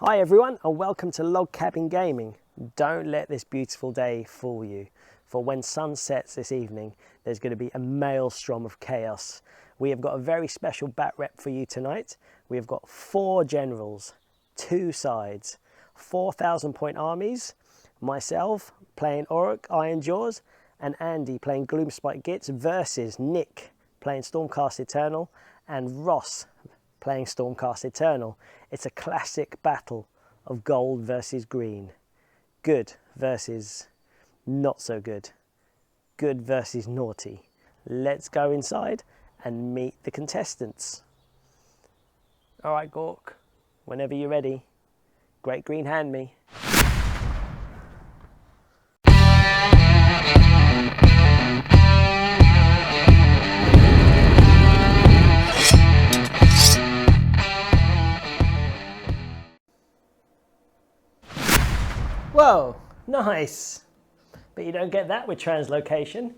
Hi everyone and welcome to Log Cabin Gaming. Don't let this beautiful day fool you, for when sun sets this evening there's going to be a maelstrom of chaos. We have got a very special bat rep for you tonight. We have got 4 generals, 2 sides, 4,000 point armies, myself playing Auric Iron Jaws and Andy playing Gloomspite Gitz versus Nick playing Stormcast Eternal and Ross playing Stormcast Eternal. It's a classic battle of gold versus green. Good versus not so good. Good versus naughty. Let's go inside and meet the contestants. All right, Gork, whenever you're ready. Great green hand me. Whoa, nice. But you don't get that with translocation.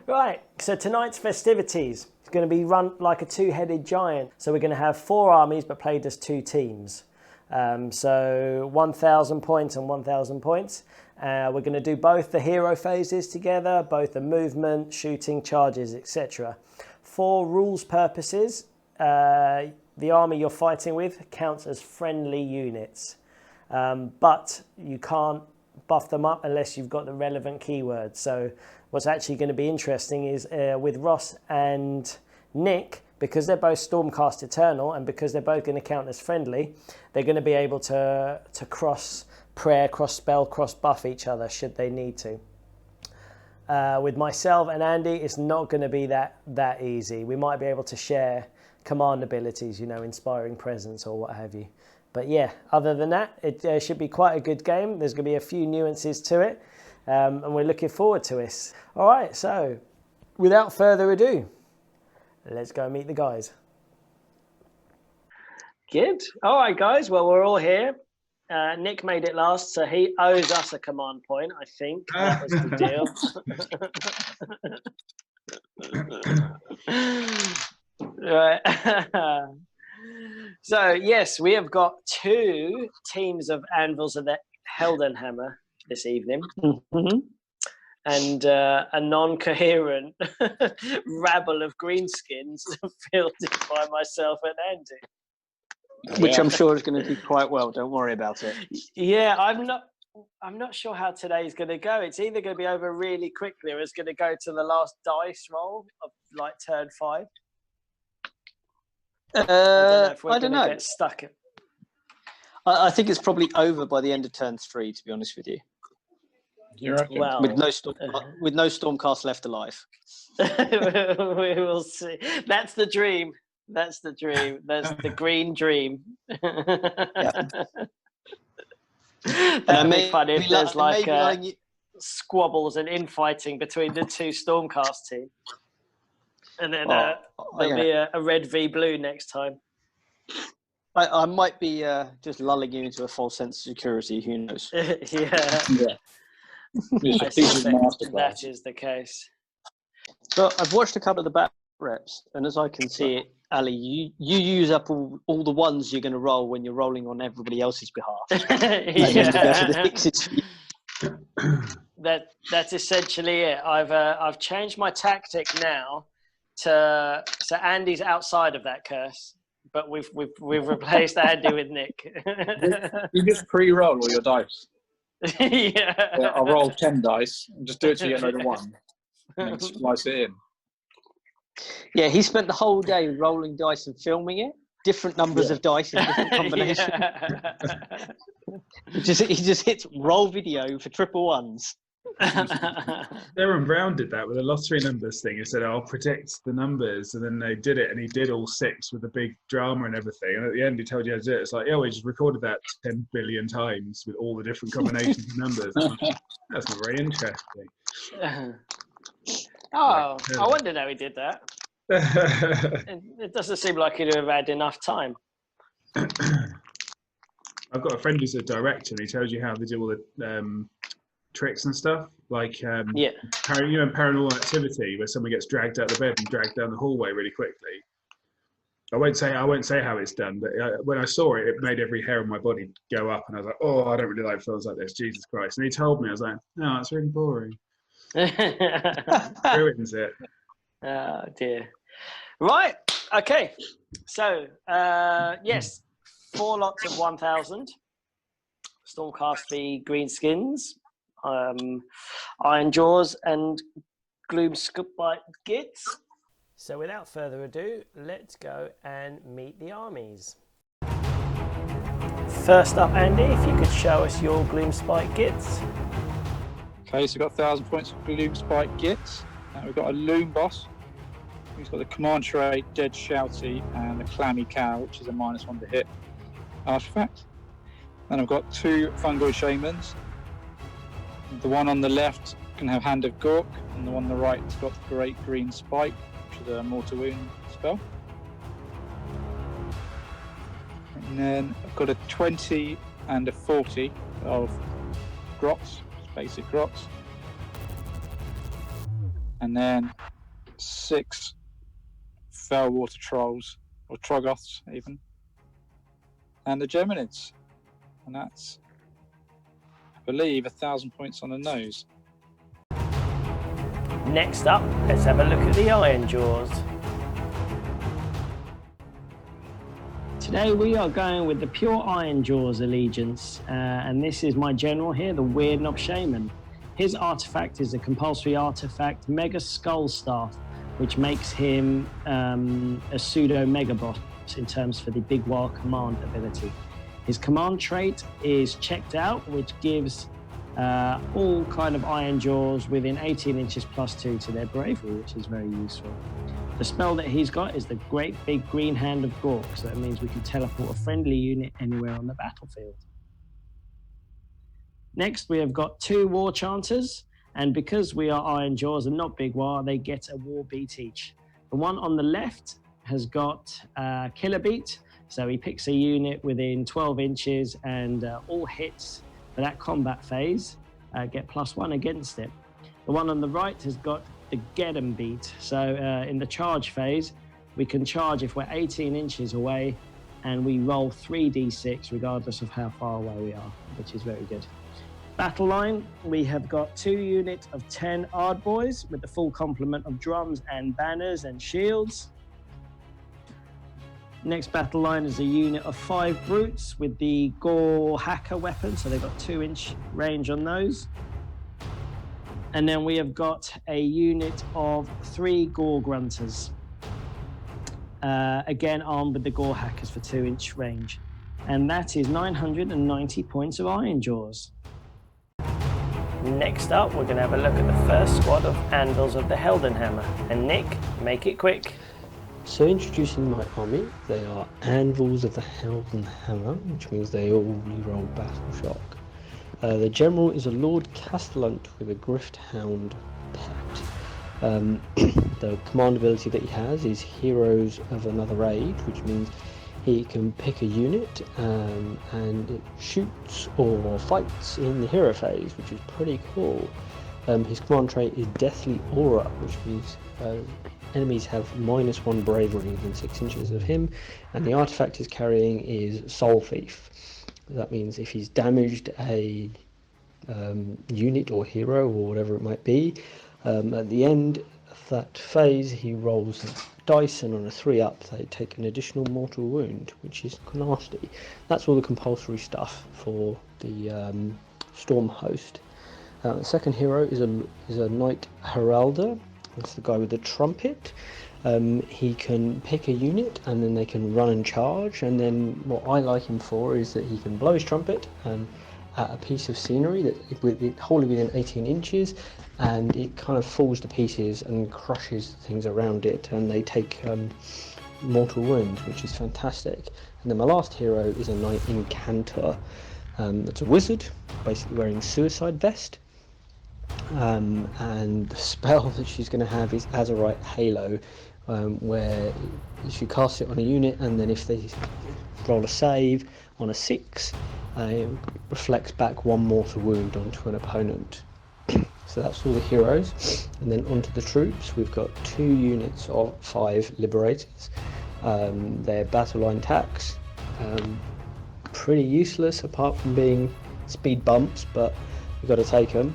Right, so tonight's festivities is going to be run like a 2-headed giant. So we're going to have 4 armies but played as 2 teams. So 1,000 points and 1,000 points. We're going to do both the hero phases together, both the movement, shooting, charges, etc. For rules purposes, the army you're fighting with counts as friendly units. But you can't buff them up unless you've got the relevant keywords. So what's actually going to be interesting is with Ross and Nick, because they're both Stormcast Eternal and because they're both going to count as friendly, they're going to be able to cross prayer, cross spell, cross buff each other should they need to. With myself and Andy, it's not going to be that easy. We might be able to share command abilities, you know, inspiring presence or what have you. But yeah, other than that, it should be quite a good game. There's going to be a few nuances to it, and we're looking forward to it. All right, so without further ado, let's go meet the guys. Good. All right, guys. Well, we're all here. Nick made it last, so he owes us a command point, I think. That was the deal. Right. So, yes, we have got 2 teams of Anvils of the Heldenhammer this evening. Mm-hmm. And a non-coherent rabble of Greenskinz fielded by myself and Andy. Which I'm sure is going to do quite well. Don't worry about it. Yeah, I'm not sure how today's going to go. It's either going to be over really quickly or it's going to go to the last dice roll of like turn 5. I don't know if we're going to get stuck. I think it's probably over by the end of turn 3, to be honest with you. You reckon? Well, with no Stormcast left alive. We will see. That's the dream. That's the dream. That's the green dream. That'd be fun if there's like squabbles and infighting between the 2 Stormcast teams. And then there'll be a red v blue next time. I might be just lulling you into a false sense of security. Who knows? Yeah. I suspect that is the case. So I've watched a couple of the bat reps, and as I can see it, Ali, you use up all the ones you're going to roll when you're rolling on everybody else's behalf. That's essentially it. I've changed my tactic now. So Andy's outside of that curse, but we've replaced Andy with Nick. You just pre-roll all your dice. Yeah. I'll roll 10 dice and just do it till you get another 1, and then splice it in. Yeah, he spent the whole day rolling dice and filming it. Different numbers of dice in different combinations. He just hits roll video for triple ones. Darren Brown did that with a lottery numbers thing. He said, I'll predict the numbers, and then they did it, and he did all 6 with the big drama and everything, and at the end he told you how to do it. It's like, yeah, we just recorded that 10 billion times with all the different combinations of numbers. That's not very interesting. I wondered how he did that. It doesn't seem like he'd have had enough time. I've got a friend who's a director, and he tells you how they do all the tricks and stuff, like paranormal activity, where someone gets dragged out of the bed and dragged down the hallway really quickly. I won't say how it's done, but when I saw it, it made every hair on my body go up, and I was like, "Oh, I don't really like films like this, Jesus Christ!" And he told me, I was like, "No, it's really boring. Ruins it." Oh dear. Right. Okay. So yes, 4 lots of 1,000. Stormcast v Greenskinz, Iron Jaws, and Gloomspite Gits. So without further ado, let's go and meet the armies. First up, Andy, if you could show us your Gloomspite Gits. Okay, so we've got 1,000 points for Gloomspite Gits. We've got a Loom Boss. He's got the Command Trait, Dead Shouty, and the Clammy Cow, which is a -1 to hit artifact. Then I've got 2 Fungoid Shamans. The one on the left can have Hand of Gork, and the one on the right has got the Great Green Spike, which is a Mortal Wound spell. And then I've got a 20 and a 40 of Grots, basic Grots. And then 6 Fellwater Trolls, or Troggoths even. And the Geminids. And that's, I believe, 1,000 points on the nose. Next up, let's have a look at the Iron Jaws. Today we are going with the pure Iron Jaws allegiance, and this is my general here, the Weird Knob Shaman. His artifact is a compulsory artifact, Mega Skull Staff, which makes him a pseudo Mega Boss in terms for the Big Wild Command ability. His command trait is Checked Out, which gives all kind of Iron Jaws within 18 inches +2 to their bravery, which is very useful. The spell that he's got is the Great Big Green Hand of Gork, so that means we can teleport a friendly unit anywhere on the battlefield. Next, we have got 2 War Chanters, and because we are Iron Jaws and not Big War, they get a War Beat each. The one on the left has got Killer Beat, so he picks a unit within 12 inches and all hits for that combat phase get +1 against it. The one on the right has got the Get 'em Beat, so in the charge phase, we can charge if we're 18 inches away and we roll 3d6 regardless of how far away we are, which is very good. Battle line, we have got 2 units of 10 Ardboys with the full complement of drums and banners and shields. Next battle line is a unit of 5 Brutes with the Gore Hacker weapon, so they've got 2-inch range on those. And then we have got a unit of 3 Gore Grunters, again armed with the Gore Hackers for 2-inch range. And that is 990 points of Iron Jaws. Next up, we're going to have a look at the first squad of Anvils of the Heldenhammer. And Nick, make it quick. So introducing my army, they are Anvils of the Heldenhammer, which means they all reroll Battle Shock. The general is a Lord Castellant with a Grifthound Pact. The command ability that he has is Heroes of Another Age, which means he can pick a unit and it shoots or fights in the hero phase, which is pretty cool. His command trait is Deathly Aura, which means enemies have -1 bravery within 6 inches of him, and the artifact he's carrying is Soul Thief. That means if he's damaged a unit or hero or whatever it might be, at the end of that phase he rolls dice, and on a 3-up they take an additional mortal wound, which is nasty. That's all the compulsory stuff for the Storm Host. The second hero is a Knight Heralder. That's the guy with the trumpet. He can pick a unit and then they can run and charge, and then what I like him for is that he can blow his trumpet and at a piece of scenery that wholly within 18 inches, and it kind of falls to pieces and crushes things around it, and they take mortal wounds, which is fantastic. And then my last hero is a Knight Incantor. That's a wizard, basically wearing Suicide Vest. And the spell that she's going to have is Azerite Halo, where she casts it on a unit, and then if they roll a save on a 6, it reflects back 1 mortal wound onto an opponent. So that's all the heroes. And then onto the troops, we've got 2 units of 5 Liberators. Their battle line attacks, pretty useless apart from being speed bumps, but you've got to take them.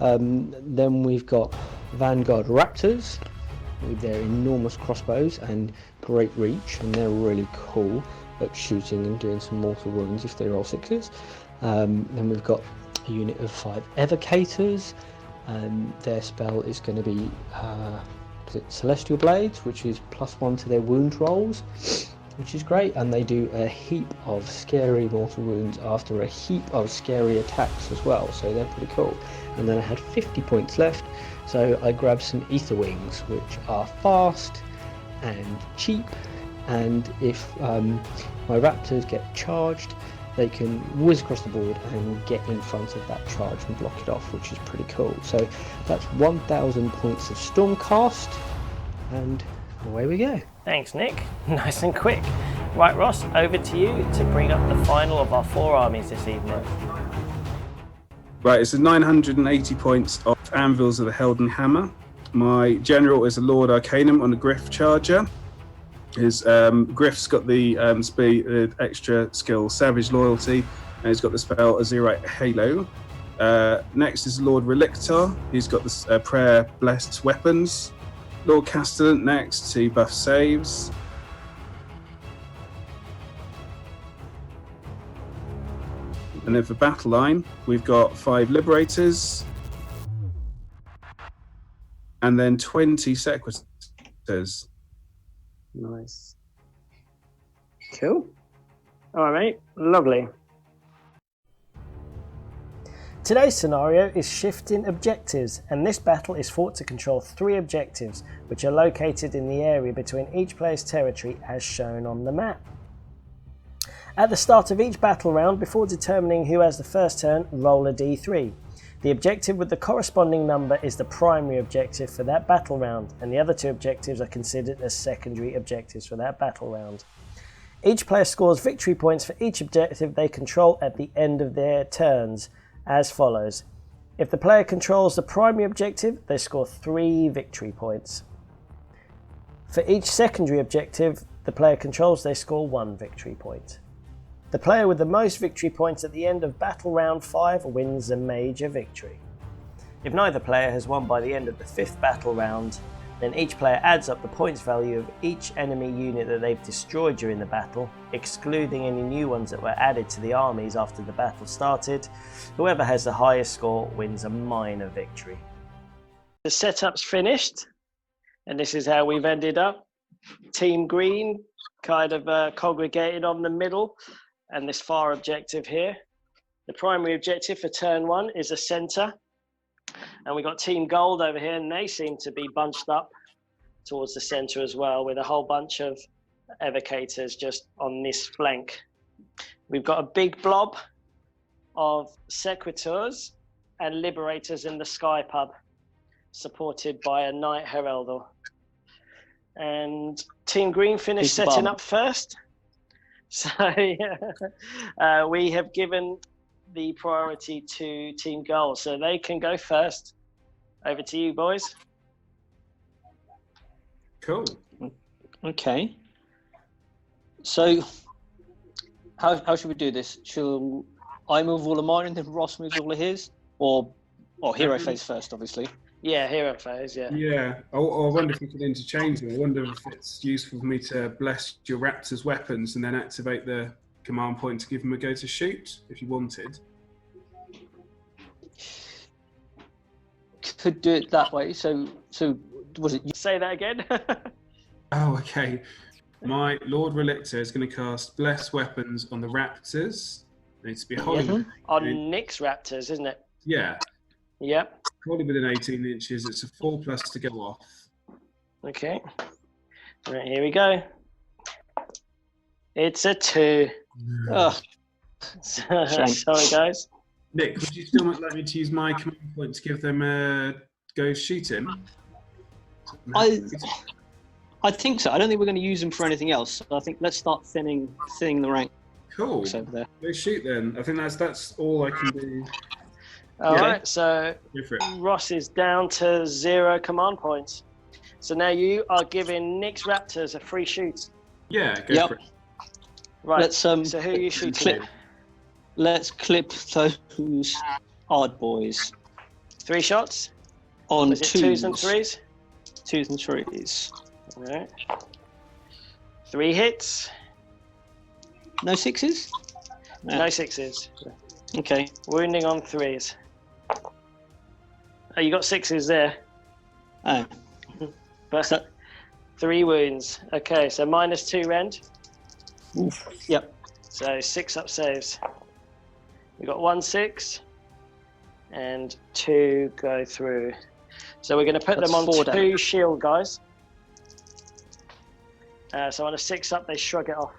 Then we've got Vanguard Raptors with their enormous crossbows and great reach, and they're really cool at shooting and doing some mortal wounds if they roll 6s. Then we've got a unit of 5 Evocators. Their spell is going to be Celestial Blades, which is +1 to their wound rolls, which is great, and they do a heap of scary mortal wounds after a heap of scary attacks as well, so they're pretty cool. And then I had 50 points left, so I grabbed some Ether Wings, which are fast and cheap, and if my Raptors get charged, they can whiz across the board and get in front of that charge and block it off, which is pretty cool. So that's 1,000 points of Stormcast, and away we go. Thanks, Nick. Nice and quick. Right, Ross, over to you to bring up the final of our 4 armies this evening. Right, it's 980 points of Anvils of the Helden Hammer. My general is a Lord Arcanum on a Griff Charger. His Griff's got the extra skill Savage Loyalty, and he's got the spell Azerite Halo. Next is Lord Relictor. He's got the Prayer Blessed Weapons. Lord Castellan next, he buff saves. And then for battle line, we've got 5 Liberators, and then 20 Sequitors. Nice. Cool. All right, mate. Lovely. Today's scenario is shifting objectives, and this battle is fought to control 3 objectives, which are located in the area between each player's territory as shown on the map. At the start of each battle round, before determining who has the first turn, roll a d3. The objective with the corresponding number is the primary objective for that battle round, and the other 2 objectives are considered as secondary objectives for that battle round. Each player scores victory points for each objective they control at the end of their turns, as follows. If the player controls the primary objective, they score 3 victory points. For each secondary objective the player controls, they score 1 victory point. The player with the most victory points at the end of battle round 5 wins a major victory. If neither player has won by the end of the 5th battle round, then each player adds up the points value of each enemy unit that they've destroyed during the battle, excluding any new ones that were added to the armies after the battle started. Whoever has the highest score wins a minor victory. The setup's finished, and this is how we've ended up. Team Green kind of congregated on the middle, and this far objective here. The primary objective for turn 1 is a centre, and we got Team Gold over here, and they seem to be bunched up towards the centre as well, with a whole bunch of evocators just on this flank. We've got a big blob of sequitors and liberators in the Sky Pub, supported by a Knight Heraldor. And Team Green finished setting up first. So we have given the priority to Team Gold, so they can go first. Over to you, boys. Cool. Okay. So how should we do this? Shall I move all of mine and then Ross moves all of his? Or hero phase first, obviously. Yeah, hero phase, yeah. Yeah, I wonder if we could interchange them. I wonder if it's useful for me to bless your Raptor's weapons and then activate the command point to give them a go to shoot, if you wanted. Could do it that way. So was it? Say that again. Oh, okay. My Lord Relictor is going to cast Bless Weapons on the Raptors. It needs to be wholly on Nick's Raptors, isn't it? Yeah. Yep. Wholly within 18 inches. It's a 4+ to go off. Okay. Right, here we go. It's a 2. Oh. Sorry, guys. Nick, would you still not let me to use my command point to give them a go shoot him? I think so. I don't think we're going to use them for anything else. So I think let's start thinning the rank. Cool. Over there. Go shoot then. I think that's all I can do. All right. So Ross is down to 0 command points. So now you are giving Nick's Raptors a free shoot. Yeah, go for it. Right. Let's so who are you shooting? Let's clip those hard boys 3 shots? on Was it 2s and 3s? 2s and 3s. All right. 3 hits. No 6s? No 6s. Okay. Wounding on 3s. Oh, you got 6s there. Oh. But So- 3 wounds. Okay, so -2 rend. Oof. Yep. So 6 up saves. We got 1 6 and 2 go through. So we're going to put That's them on 4 2 damage. shield guys. So on a 6 up, they shrug it off.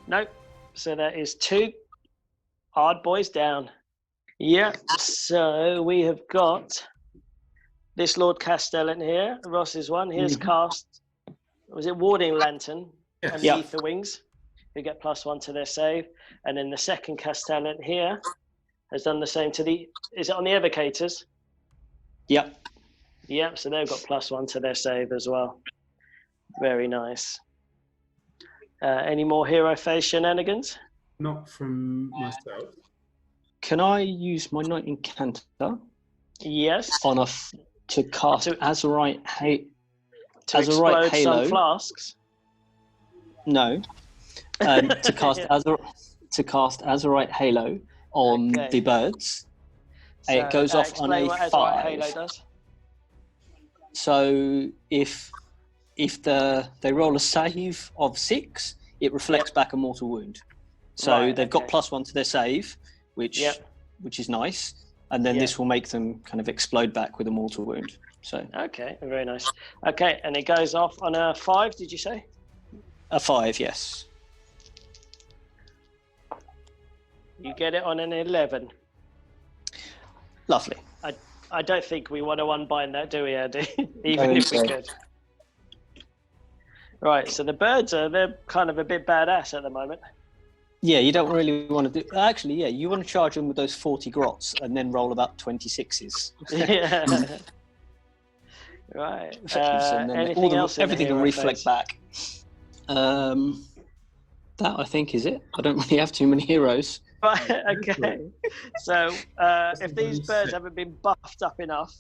Nope. So that is 2 hard boys down. Yeah. So we have got this Lord Castellan here. Ross's one. Here's cast. Was it Warding Lantern? Yes. Underneath the wings, who get +1 to their save, and then the second Castellan here has done the same to the. Is it on the Evocators? Yep. Yep. So they've got +1 to their save as well. Very nice. Any more hero phase shenanigans? Not from myself. Can I use my Knight Incanter Yes. on to cast To- Azurite To Azurite explode Halo? some flasks. No. To cast Azurite Halo on Okay. the birds. It goes off on explain a what Azurite 5. Halo does. So if they roll a save of 6, it reflects back a mortal wound. So Right, they've got okay. +1 to their save, which is nice, and then this will make them kind of explode back with a mortal wound. So Okay, very nice. Okay, and it goes off on a 5, did you say? a 5, yes. You get it on an 11. Lovely. I don't think we want to unbind that, do we, Andy? I Even think if we so. could. Right, so the birds they're kind of a bit badass at the moment. Yeah, you don't really want to do. Actually, yeah, you want to charge them with those 40 grots and then roll about 26s. Yeah. Right. And then Anything else? everything will reflect back. That I think is it. I don't really have too many heroes. Right, okay. So if these birds haven't been buffed up enough,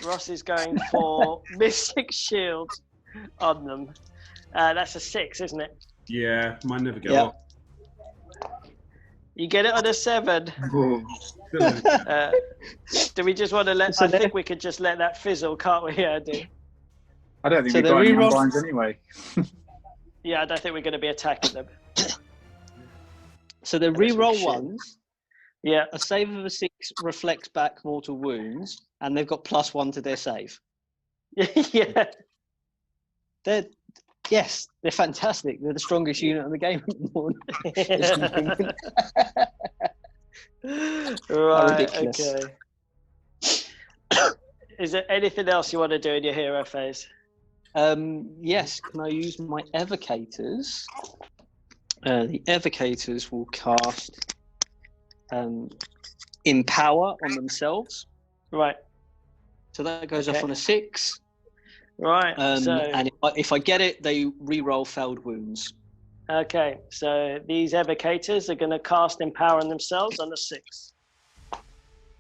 Ross is going for Mystic Shield on them. That's a 6, isn't it? Yeah, mine never go Yeah. off. You get it on a 7. Do we just want to let? So I think we could just let that fizzle, can't we, Andy? I don't think So we've they're got any reroll- unbinds anyway. Yeah, I don't think we're going to be attacking them. So the Unless we reroll shit. ones. Yeah. A save of a 6 reflects back mortal wounds, and they've got +1 to their save. Yeah. They're fantastic. They're the strongest unit in the game at the moment. Right. ridiculous. Okay. Is there anything else you want to do in your hero phase? Yes. Can I use my evocators? The evocators will cast Empower on themselves. Right. So that goes Okay. off on a 6. Right. And if I get it, they re-roll failed wounds. Okay. So these evocators are going to cast Empower on themselves on a 6.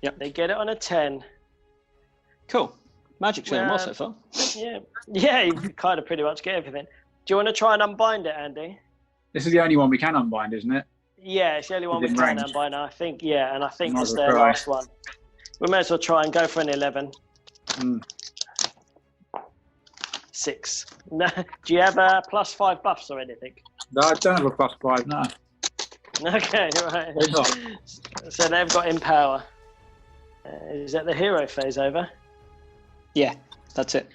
Yep. They get it on a 10. Cool. Magic's going well so far. Yeah. Yeah, you kind of pretty much get everything. Do you want to try and unbind it, Andy? This is the only one we can unbind, isn't it? Yeah, it's the only one we Within can range. unbind. I think, yeah, and I think Might it's as well their try. last one. We may as well try and go for an 11. Mm. 6. No, do you have +5 buffs or anything? No, I don't have a +5, no. Okay, right. They're not. So they've got Empower. Is that the hero phase over? Yeah, that's it.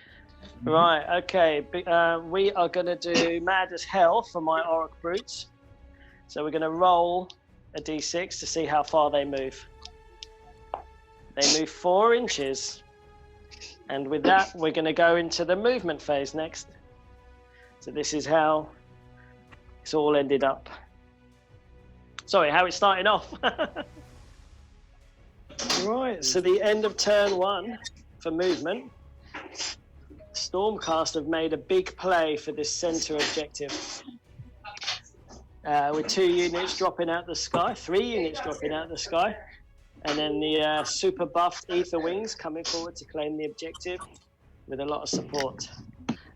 Right, okay. We are going to do Mad as Hell for my Orc Brutes. So we're going to roll a d6 to see how far they move. They move 4 inches. And with that, we're going to go into the movement phase next. So this is how it's all ended up. Sorry, how it's starting off. Right, so the end of turn 1 for movement. Stormcast have made a big play for this center objective. With 2 units dropping out the sky, 3 units dropping out the sky, and then the super buffed Ether Wings coming forward to claim the objective with a lot of support.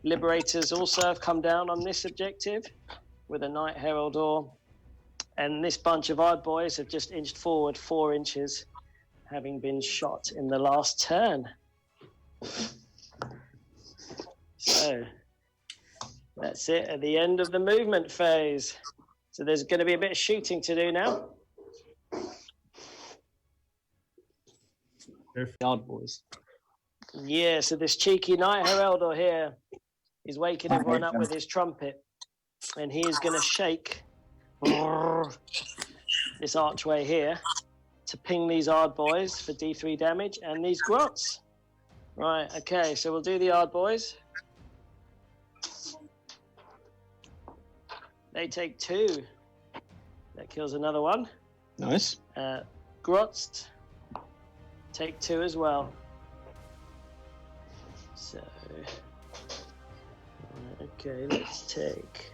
Liberators also have come down on this objective with a Night Herald Ore, and this bunch of odd boys have just inched forward 4 inches, having been shot in the last turn. So that's it at the end of the movement phase. So there's going to be a bit of shooting to do now. Yard boys. Yeah, so this cheeky Night Heraldor here is waking everyone up with his trumpet, and he is going to shake this archway here to ping these Ard boys for D3 damage and these grots. Right, okay, so we'll do the Ard boys. They take 2. That kills another one. Nice. Grots take 2 as well. So, okay, let's take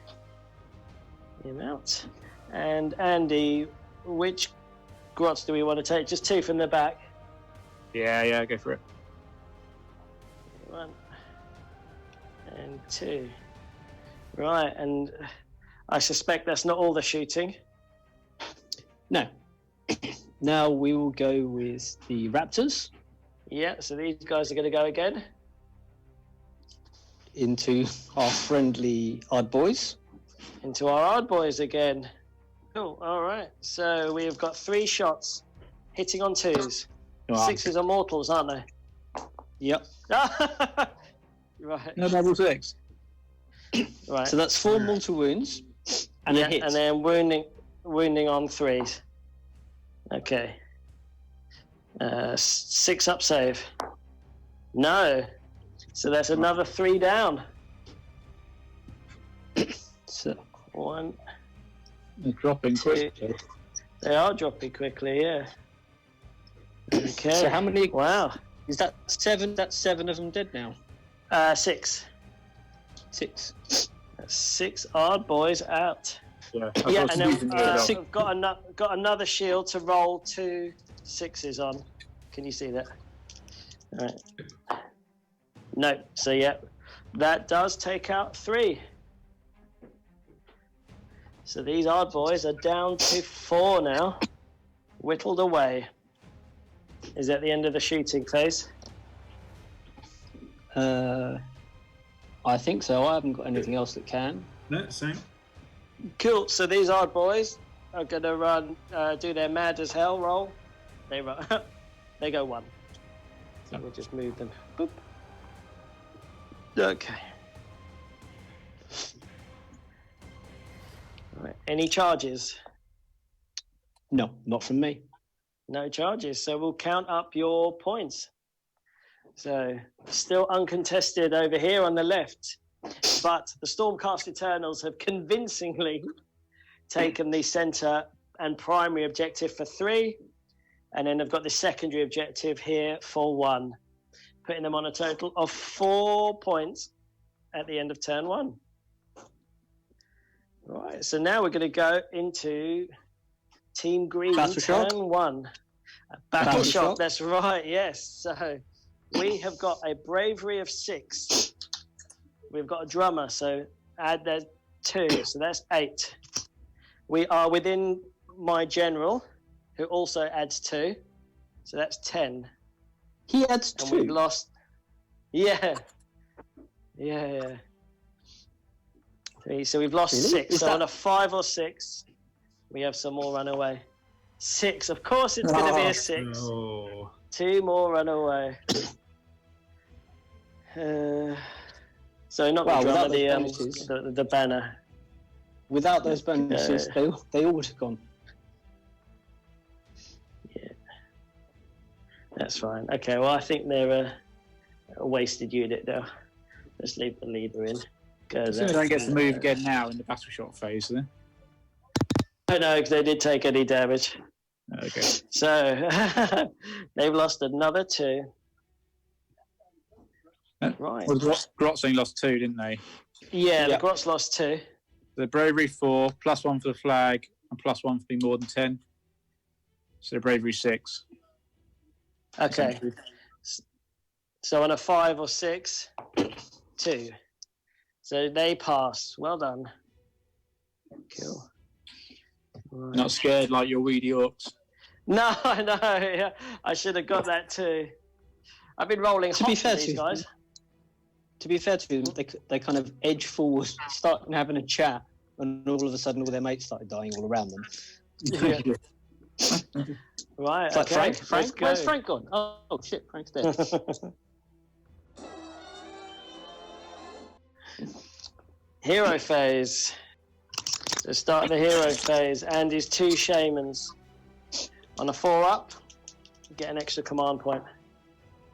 him out. And Andy, which grots do we want to take? Just 2 from the back. Yeah, go for it. 1 and 2. Right, and I suspect that's not all the shooting. No. Now we will go with the Raptors. Yeah, so these guys are going to go again. Into our friendly Odd Boys. Into our Odd Boys again. Cool, all right. So we've got 3 shots hitting on 2s. Right. 6s are mortals, aren't they? Yep. Right. No double 6. Right. So that's 4 mortal wounds and a hit. And then wounding on 3s. Okay. 6 up save. No. So that's another 3 down. So 1. They're dropping 2. quickly. They are dropping quickly, yeah. Okay. So how many? Wow. Is that 7? That's 7 of them dead now. 6. 6. That's 6 Odd boys out. Yeah, Yeah, and then I've I've got another shield to roll 2 6s on. Can you see that? All right. No. So yeah, that does take out 3. So these Odd boys are down to 4 now, whittled away. Is that the end of the shooting phase? I think so. I haven't got anything else that can. No, same. Cool. So these Odd boys are going to run, do their mad as hell roll. They run. They go 1. So we'll just move them. Boop. Okay. All right. Any charges? No, not from me. No charges. So we'll count up your points. So still uncontested over here on the left. But the Stormcast Eternals have convincingly taken the centre and primary objective for 3. And then they've got the secondary objective here for 1. Putting them on a total of 4 points at the end of turn 1. Right, so now we're going to go into Team Green Battle turn 1. Battle shock, that's right, yes. So we have got a bravery of 6. We've got a drummer, so add that 2, so that's 8. We are within my general, who also adds 2, so that's 10. He adds And 2. we've lost. Yeah. 3, so we've lost Really? 6. Is So that- on a 5 or 6, we have some more run away. 6, of course it's going to be a 6. Oh. 2 more run away. So not Well, the without drummer, those bonuses. the banner. Without those bonuses, they all would have gone. Yeah, that's fine. Okay, well I think they're a wasted unit now. Let's leave the leader in. Go As soon as I get to move again now in the battle shot phase, then. I know, because they did take any damage. Okay. So they've lost another 2. Right. Well, Grots only lost 2, didn't they? Yeah, Yeah. the Grots lost 2. The bravery 4, +1 for the flag, and +1 for being more than 10. So the bravery 6. Okay. So on a 5 or 6, 2. So they pass. Well done. Cool. Right. Not scared like your weedy orcs. No, yeah. I should have got that too. I've been rolling To be hot for fair these to guys. To be fair to them, they kind of edge forward, start having a chat, and all of a sudden, all their mates started dying all around them. Yeah. Right. It's like Okay. Frank, where's Frank gone? Oh shit, Frank's dead. Hero phase. So start the hero phase. Andy's 2 shamans. On a 4 up, get an extra command point.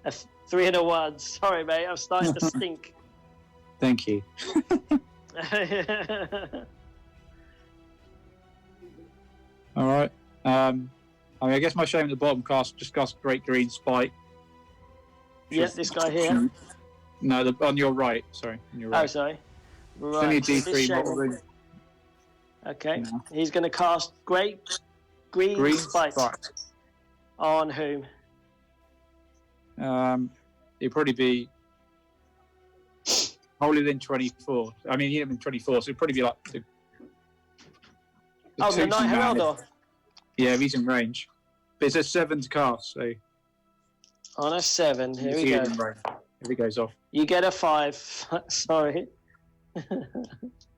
A 3 and a 1. Sorry, mate. I'm starting to stink. Thank you. All right. I guess my shame at the bottom just cast Great Green Spike. Yeah, this guy here. No, on your right. Sorry, on your right. Oh, sorry. It's only a Right. so this D3 shaman- model ring. Okay. No. He's going to cast Great Green Spike. On whom? It'd probably be holier than 24. I mean, you've been 24, so it'd probably be like the Oh, the 2 Knight man. Heraldor. Yeah, he's in range. But it's a 7 to cast, so On a 7. Here we he's go. in range. If he goes off. You get a 5. Sorry.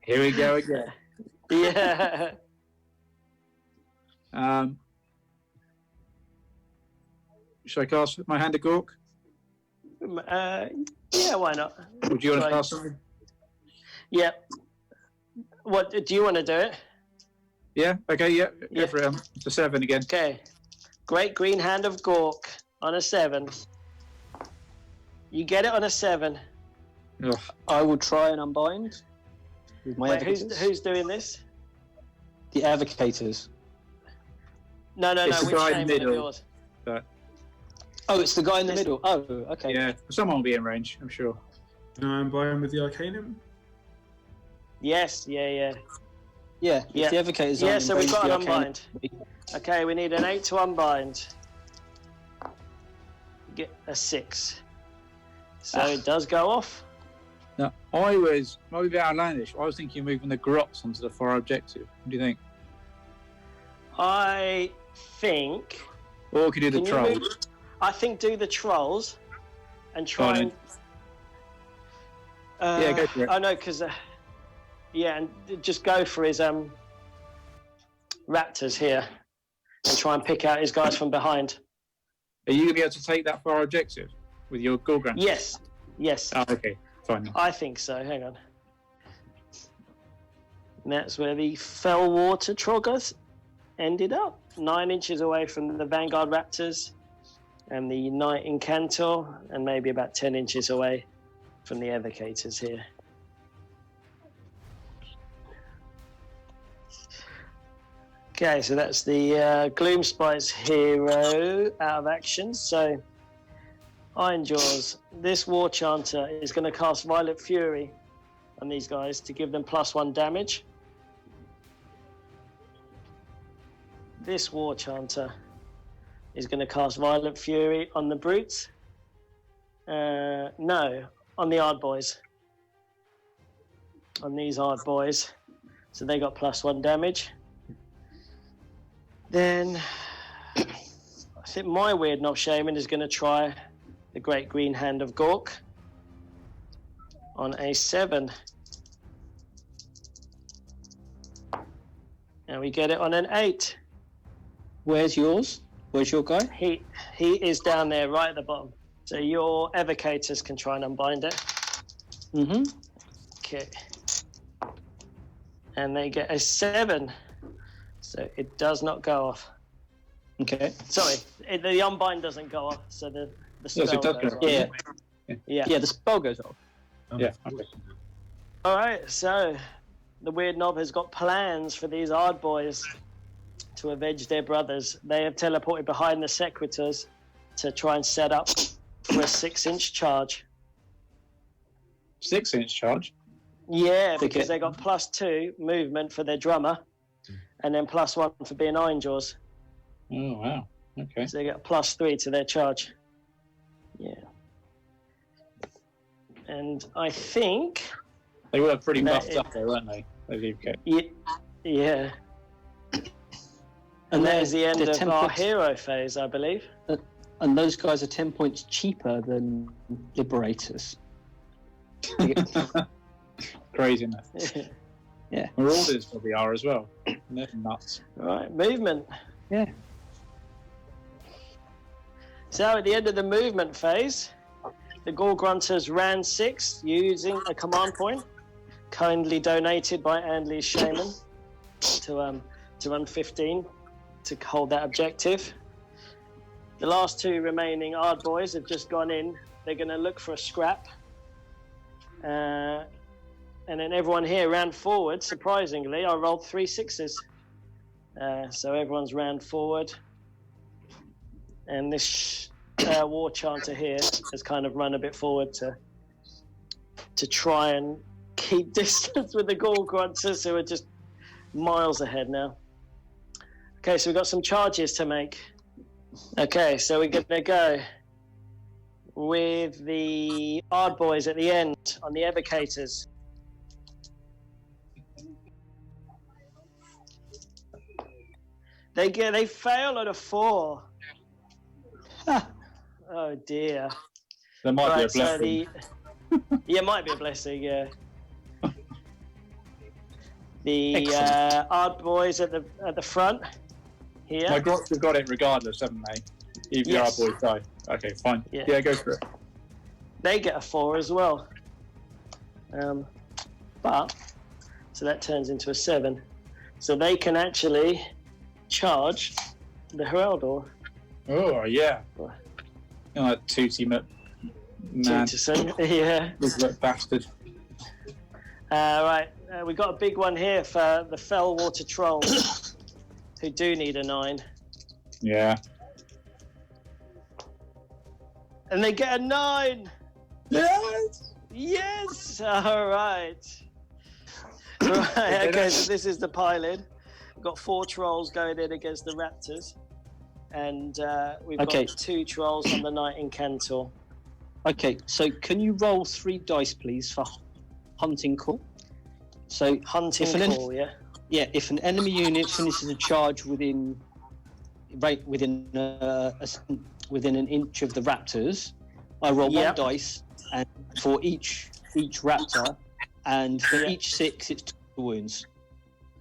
Here we go again. Yeah. Should I cast my hand of Gork? Yeah, why not? Or do you want to Right. cast something? Yeah. What do you want to do it? Yeah, okay, yeah. Yeah. Go for it. It's a 7 again. Okay. Great Green Hand of Gork on a 7. You get it on a 7. Ugh. I will try and unbind. With my Wait, advocates. who's doing this? The advocators? No. It's the Which guy in the shaman of middle. yours? Oh, it's the guy in the This- middle. Oh, okay. Yeah, someone will be in range, I'm sure. No, I'm buying with the Arcanum. Yes. Yeah. Yeah, Yeah. if the advocators Yeah. aren't So in we've got an range, the arcane- unbind. Okay, we need an 8 to unbind. Get a 6. So it does go off. Now, I was, might be a bit outlandish, I was thinking of moving the Grots onto the far objective. What do you think? I think. Or we could do the Can you Trolls. move- I think do the trolls and try Go and. Yeah, go for it. Oh no, because yeah, and just go for his raptors here and try and pick out his guys from behind. Are you going to be able to take that far objective with your Gorgrant? Yes. Oh, okay, fine. Then. I think so. Hang on. And that's where the Fellwater Troggers ended up. 9 inches away from the Vanguard Raptors and the Knight Incantor, and maybe about 10 inches away from the Evocators here. Okay, so that's the Gloomspite's hero out of action. So, Ironjaws, this War Chanter is going to cast Violet Fury on these guys to give them +1 damage. This War Chanter is going to cast Violet Fury on the Brutes. No, on the Ard Boys. On these Ard Boys. So they got +1 damage. Then I think my Weird Knob Shaman is going to try the Great Green Hand of Gork on a 7. And we get it on an 8. Where's yours? Where's your guy? He is down there right at the bottom. So your Evocators can try and unbind it. Mm-hmm. Okay. And they get a 7. So it does not go off. Okay. Sorry, the unbind doesn't go off. So the spell Yes, it does goes go off. off. Yeah. Yeah. Yeah, the spell goes off. Yeah, okay. All right, so the Weird Knob has got plans for these Ard Boys to avenge their brothers. They have teleported behind the Sequitors to try and set up for a 6-inch charge. 6-inch charge. Yeah, because they got +2 movement for their drummer, and then +1 for being Iron Jaws. Oh wow. Okay. So they get +3 to their charge. Yeah. And I think They were pretty that buffed up there, weren't they? Those EVK. yeah. And there's the end of our hero phase, I believe. And those guys are 10 points cheaper than Liberators. Craziness. Yeah. Marauders probably are as well. They're nuts. Right, movement. Yeah. So at the end of the movement phase, the Gore Grunters ran 6 using a command point, kindly donated by Andley's Shaman to run 15 to hold that objective. The last 2 remaining Ard boys have just gone in. They're going to look for a scrap. And then everyone here ran forward. Surprisingly, I rolled 3 6s. So everyone's ran forward. And this war chanter here has kind of run a bit forward to try and keep distance with the Gore Grunters, who are just miles ahead now. Okay, so we've got some charges to make. Okay, so we're going to go with the Ard boys at the end on the evocators. They fail at a 4. Oh dear. There might be a blessing. Yeah, it might be a blessing. Yeah. The Ard boys at the front here. My Grots have got it regardless, haven't they? Even Yes. the Ard boys die. Okay, fine. Yeah. Go for it. They get a 4 as well. But so that turns into a 7. So they can actually charge the Heraldor. Oh yeah. You know that tooty man. Yeah. That bastard. Right. We've got a big one here for the Fellwater Trolls, who do need a 9. Yeah. And they get a 9! Yes! Yes! All right. Right, okay, so this is the pile-in. We've got 4 trolls going in against the Raptors. And we've got 2 trolls on the Knight Incantor. Okay, so can you roll 3 dice, please, for Hunting Call? So Hunting Call, yeah? Yeah, if an enemy unit finishes a charge within an inch of the Raptors, I roll 1 dice, and for each Raptor, and for each 6, it's 2 wounds.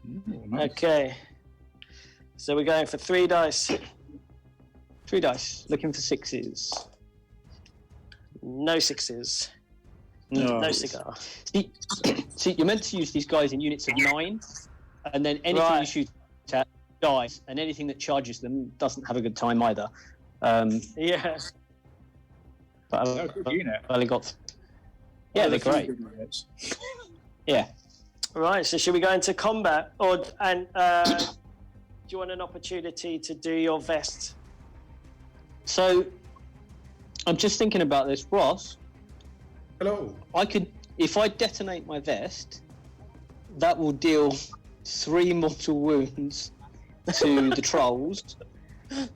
Ooh, nice. Okay. So we're going for 3 dice. 3 dice, looking for 6s. No 6s. No. No cigar. See, you're meant to use these guys in units of 9, and then anything you shoot at dies, and anything that charges them doesn't have a good time either. Yeah. But Good unit. I only got. Yeah, they're great. Yeah. Right, so should we go into combat? Do you want an opportunity to do your vest? So, I'm just thinking about this, Ross. Hello. I could, if I detonate my vest, that will deal 3 mortal wounds to the trolls.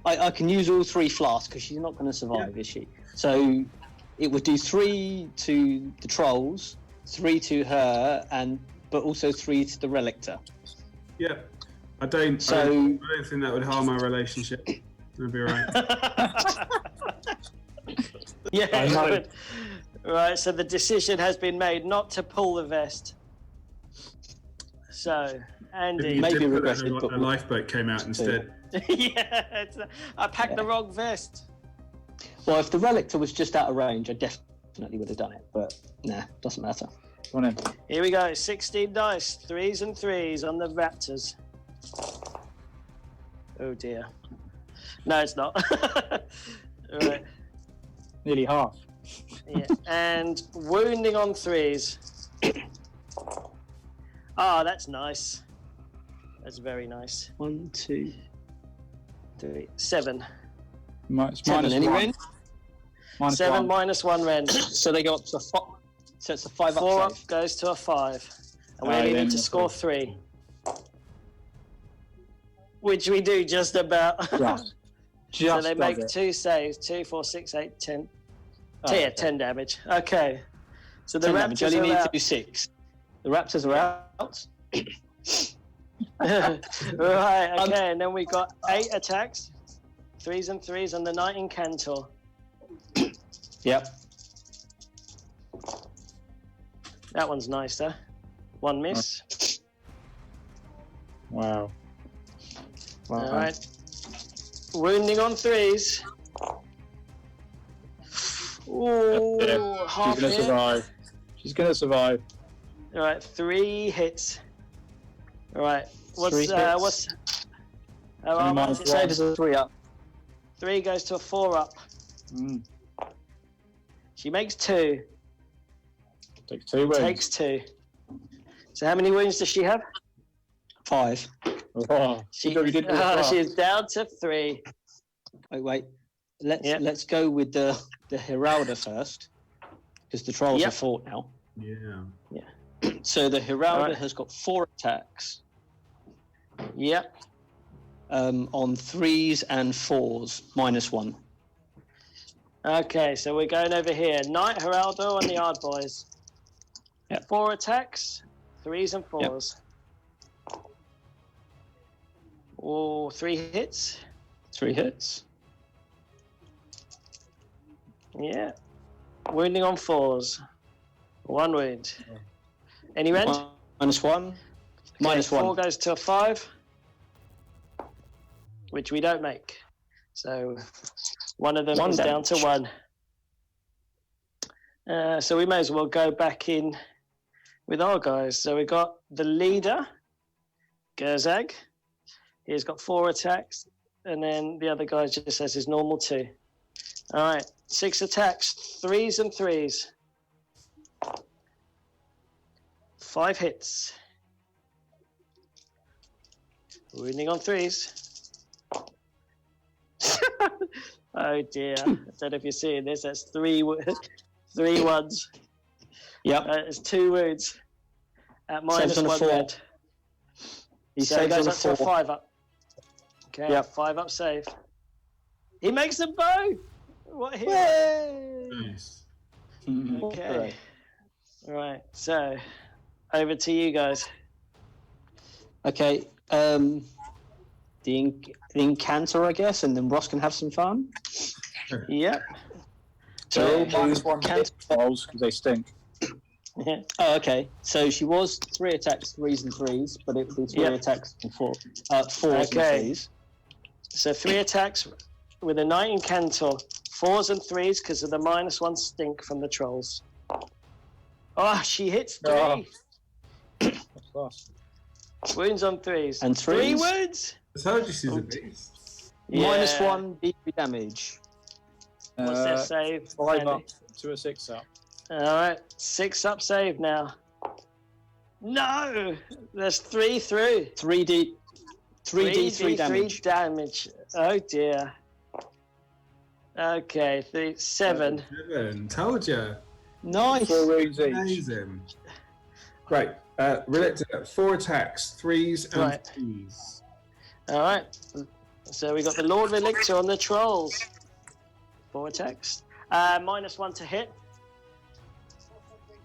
I can use all 3 flasks because she's not going to survive, is she? So it would do 3 to the trolls, 3 to her, but also 3 to the relictor. Yeah. I don't think that would harm our relationship. It'll be alright. Yeah, it would. Right, so the decision has been made not to pull the vest. So, Andy. Maybe a lifeboat came out instead. Yeah, I packed the wrong vest. Well, if the relictor was just out of range, I definitely would have done it, but nah, doesn't matter. Go on in. Here we go, 16 dice, 3s and 3s on the Raptors. Oh dear. No, it's not. Right. Nearly half. Yeah. And wounding on 3s. That's nice. That's very nice. 1, 2, 3, 7. Minus 7. Any one. range? Minus 7 1. minus 1 rend. So they go up to So it's a 5 4 up up save. goes to a 5. And we Aye, only then need to that's score all. 3. Which we do just about. Just So they does make it. 2 saves. 2, 4, 6, 8, 10. Oh, Yeah, okay. 10 damage. Okay. So the 10 damage. You Raptors only are need out. to do 6. The Raptors are out. Right, okay. And then we got 8 attacks. 3s and 3s and the Knight in Cantor. Yep. That one's nicer. 1 miss. Wow. Wow. All right. Wounding on 3s. Ooh, Yeah. half She's gonna hit. survive. She's gonna survive. All right, 3 hits. All right, 3 hits. what's? minus The save is a 3 up. 3 goes to a 4 up. Mm. She makes 2. Takes 2 wins. Takes 2. So how many wounds does she have? 5. Oh, She, we did well. she's down to 3. Wait. Let's Yep. let's go with the Heralder first, because the trolls Yep. are fought now. Yeah. So the Heralder Alright. has got 4 attacks Yep. on 3s and 4s, -1. Okay, so we're going over here. Knight, Heraldo, and the Yard Boys. Yep. 4 attacks, 3s and 4s. Oh, 3 hits. 3 hits. Yeah. Wounding on 4s. 1 wound. Any rend? -1. Okay, -1. 4 goes to a 5, which we don't make. So one of them 1 is down to damage. 1. So we may as well go back in with our guys. So we got the leader, Gerzag. He's got 4 attacks, and then the other guy just has his normal 2. All right, 6 attacks, 3s and 3s. 5 hits. Wounding on 3s. Oh dear. I don't know if you're seeing this. That's 3 ones. Yep. It's 2 wounds. At Saves on a -1 4. red. He So it saves goes on a up to a 4. 5 up. Okay, Yep. 5 up save. He makes a bow! What a hero. Nice. Okay. All right, so over to you guys. Okay. The Incantor, I guess, and then Ross can have some fun. Yep. So Yeah. -1 Incantor. trolls because they stink. Oh, okay. So she was 3 attacks, 3s and 3s, but it would be 3 Yep. attacks and 4s Okay. and 3s. So 3 attacks with a Knight in Cantor. 4s and 3s because of the -1 stink from the trolls. Oh, she hits 3. Oh. That's class. Wounds on 3s. And 3 3s. wounds? I told you she's a beast. Yeah. -1 B3 damage. What's that save? 5 Andy? up to a 6 up. All right, 6 up save now. No, there's 3 through. 3d3 damage. damage. Oh dear. Okay, 7. 7. Told you. Nice. 4 wounds each. Amazing. Right. Relictor, 4 attacks, 3s and Right. 3s. All right. So we got the Lord Relictor on the trolls. 4 attacks. -1 to hit.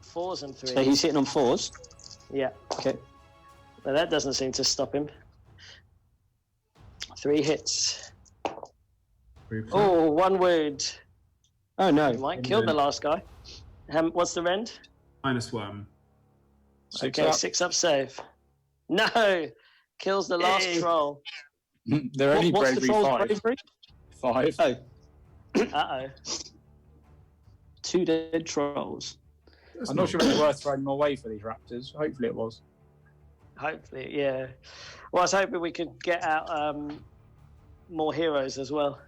4s and 3s. So he's hitting on 4s. Yeah. Okay. But that doesn't seem to stop him. 3 hits. Oh, 1 wound. Oh no. You might kill the last guy. What's the rend? -1. 6 Okay, up. 6 up save. No! Kills the last Yay. troll. They're only What's the bravery troll's 5. bravery? 5. Oh, Uh-oh. 2 dead trolls. That's I'm not sure if it's worth throwing them away for these raptors. Hopefully it was. Hopefully, yeah. Well, I was hoping we could get out more heroes as well.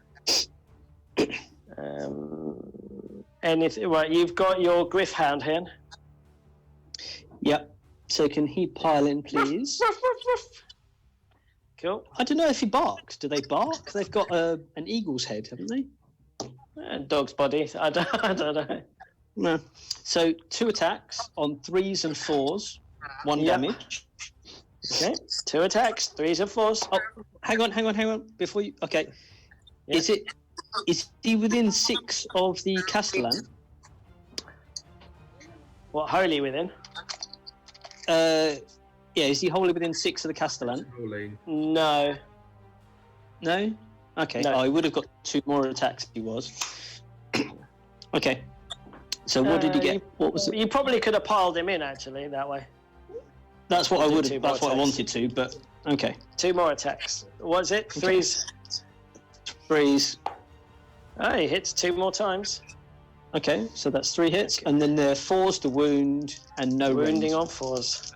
Anything? Right, you've got your Griffhound here. Yep. So can he pile in, please? Cool. I don't know if he barks. Do they bark? They've got an eagle's head, haven't they? Dog's body. I don't know. No. So 2 attacks on 3s and 4s, 1 damage. Okay, 2 attacks, 3s and 4s. Oh, hang on. Before you, okay, Yeah. is he within 6 of the Castellan? What, wholly within? Yeah, is he wholly within 6 of the Castellan? Holy. No. No. Okay. No. Oh, he would have got 2 more attacks if he was. Okay. So what did he get? What was it? You probably could have piled him in, actually, that way. That's what I would Two have. more That's what I attacks. wanted to. But okay. 2 more attacks. What's it? 3s? 3s. Oh, he hits 2 more times. Okay, so that's 3 hits, and then there are 4s to wound and no Wounding rend. on 4s.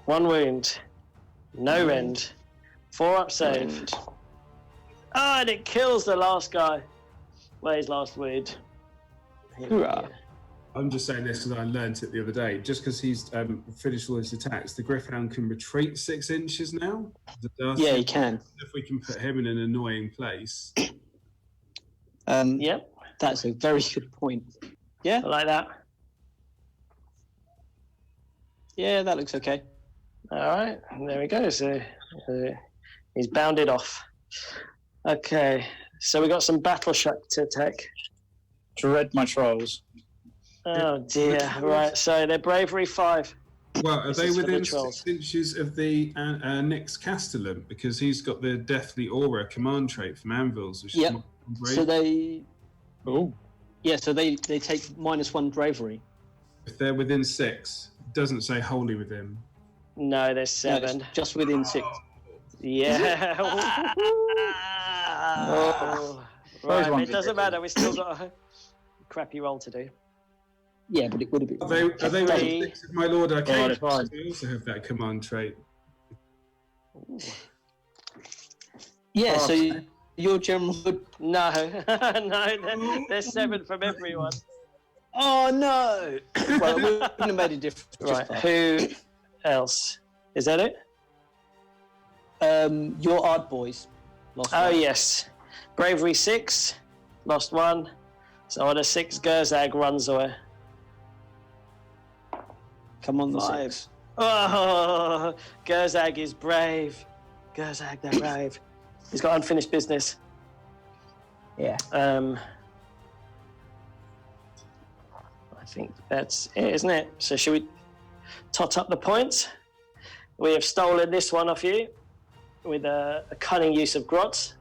1 wound. No rend. 4 up save. Rend. Oh, and it kills the last guy. Where's his last wound? Hoorah. I'm just saying this because I learnt it the other day. Just because he's finished all his attacks, the Griffhound can retreat 6 inches now. Yeah, he can. If we can put him in an annoying place. Yep, That's a very good point. Yeah, I like that. yeah, that looks okay. All right, there we go. So he's bounded off. Okay, so we got some battle shock to take. Dread my trolls. Oh dear. Right, so they're bravery 5. Well, are This they is for the within trolls. 6 inches of the next Castellan? Because he's got the Deathly Aura command trait from Anvils, which Yep. is great. So they, Oh, so they take -1 bravery. If they're within 6, it doesn't say wholly within. No, there's No, it's 7. just within 6. Yeah. Oh. Right, one it did doesn't it. matter. We still got a crappy roll to do. Yeah, but it would have been. Are they within Three. 6 of my Lord Arcane? fine. They also have that command trait. Yeah, Oh, so your general would. No, no, there's 7 from everyone. Oh no! Well, it wouldn't have made a difference. Right, who else? Is that it? Your odd boys. Lost Oh one. yes, bravery 6, lost 1. So on a 6, Gerzag runs away. Come on, the 5. 6. Oh, Gerzag is brave. Gerzag, they're brave. He's got unfinished business. Yeah. I think that's it, isn't it? So should we tot up the points? We have stolen this one off you with a cunning use of grots.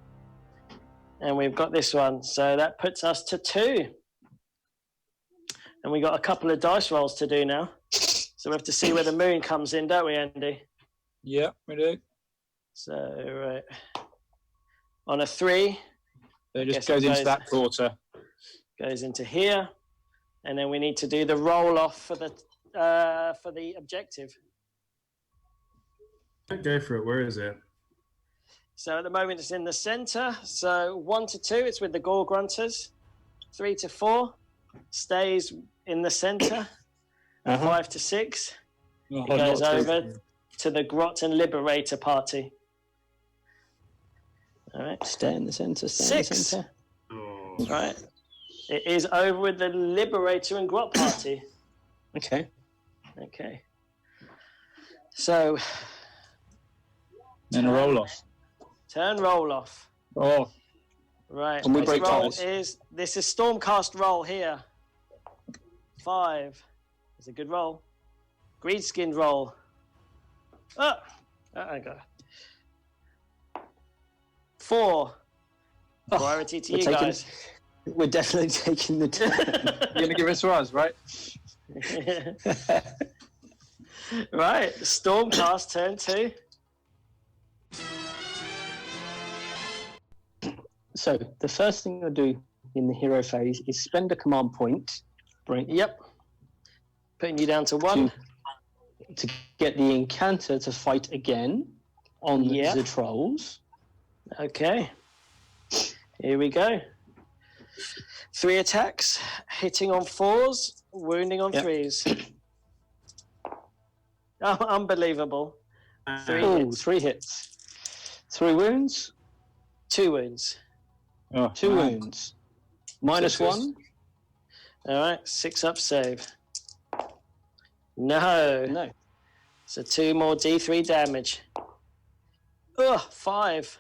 And we've got this one. So that puts us to 2. And we got a couple of dice rolls to do now. So we have to see where the moon comes in, don't we, Andy? Yeah, we do. So, right. On a 3, It Guess just goes it into goes- that quarter. goes into here. And then we need to do the roll off for the objective. Go for it. Where is it? So at the moment it's in the center. So 1 to 2, it's with the Gore Grunters. 3 to 4 stays in the center. And 5 to 6 Oh, it goes not true. over to the Grot and Liberator party. All right, Stay in the centre. Stay in 6. the centre. Oh. Right, it is over with the Liberator and Grot party. Okay. Okay. So Then a roll off. turn roll off. Oh, Right. And we this break roll ties. this is Stormcast roll here. 5. It's a good roll. Greenskinz roll. Oh, I got it. 4. Priority to we're you taking- guys. We're definitely taking the turn. you're gonna give it to us, right? Right, Stormcast turn 2. So the first thing I'll do in the hero phase is spend a command point, bring Yep. Putting you down to 1. to get the incanter to fight again on Yeah. the trolls. Okay. Here we go. 3 attacks, hitting on 4s, wounding on Yep. 3s. Oh, unbelievable. 3 Oh, hits. 3 hits. 3 wounds. 2 wounds. Oh, 2 man. wounds. Minus Sixes. 1. All right, 6 up save. No. No. So 2 more D3 damage. Ugh, 5.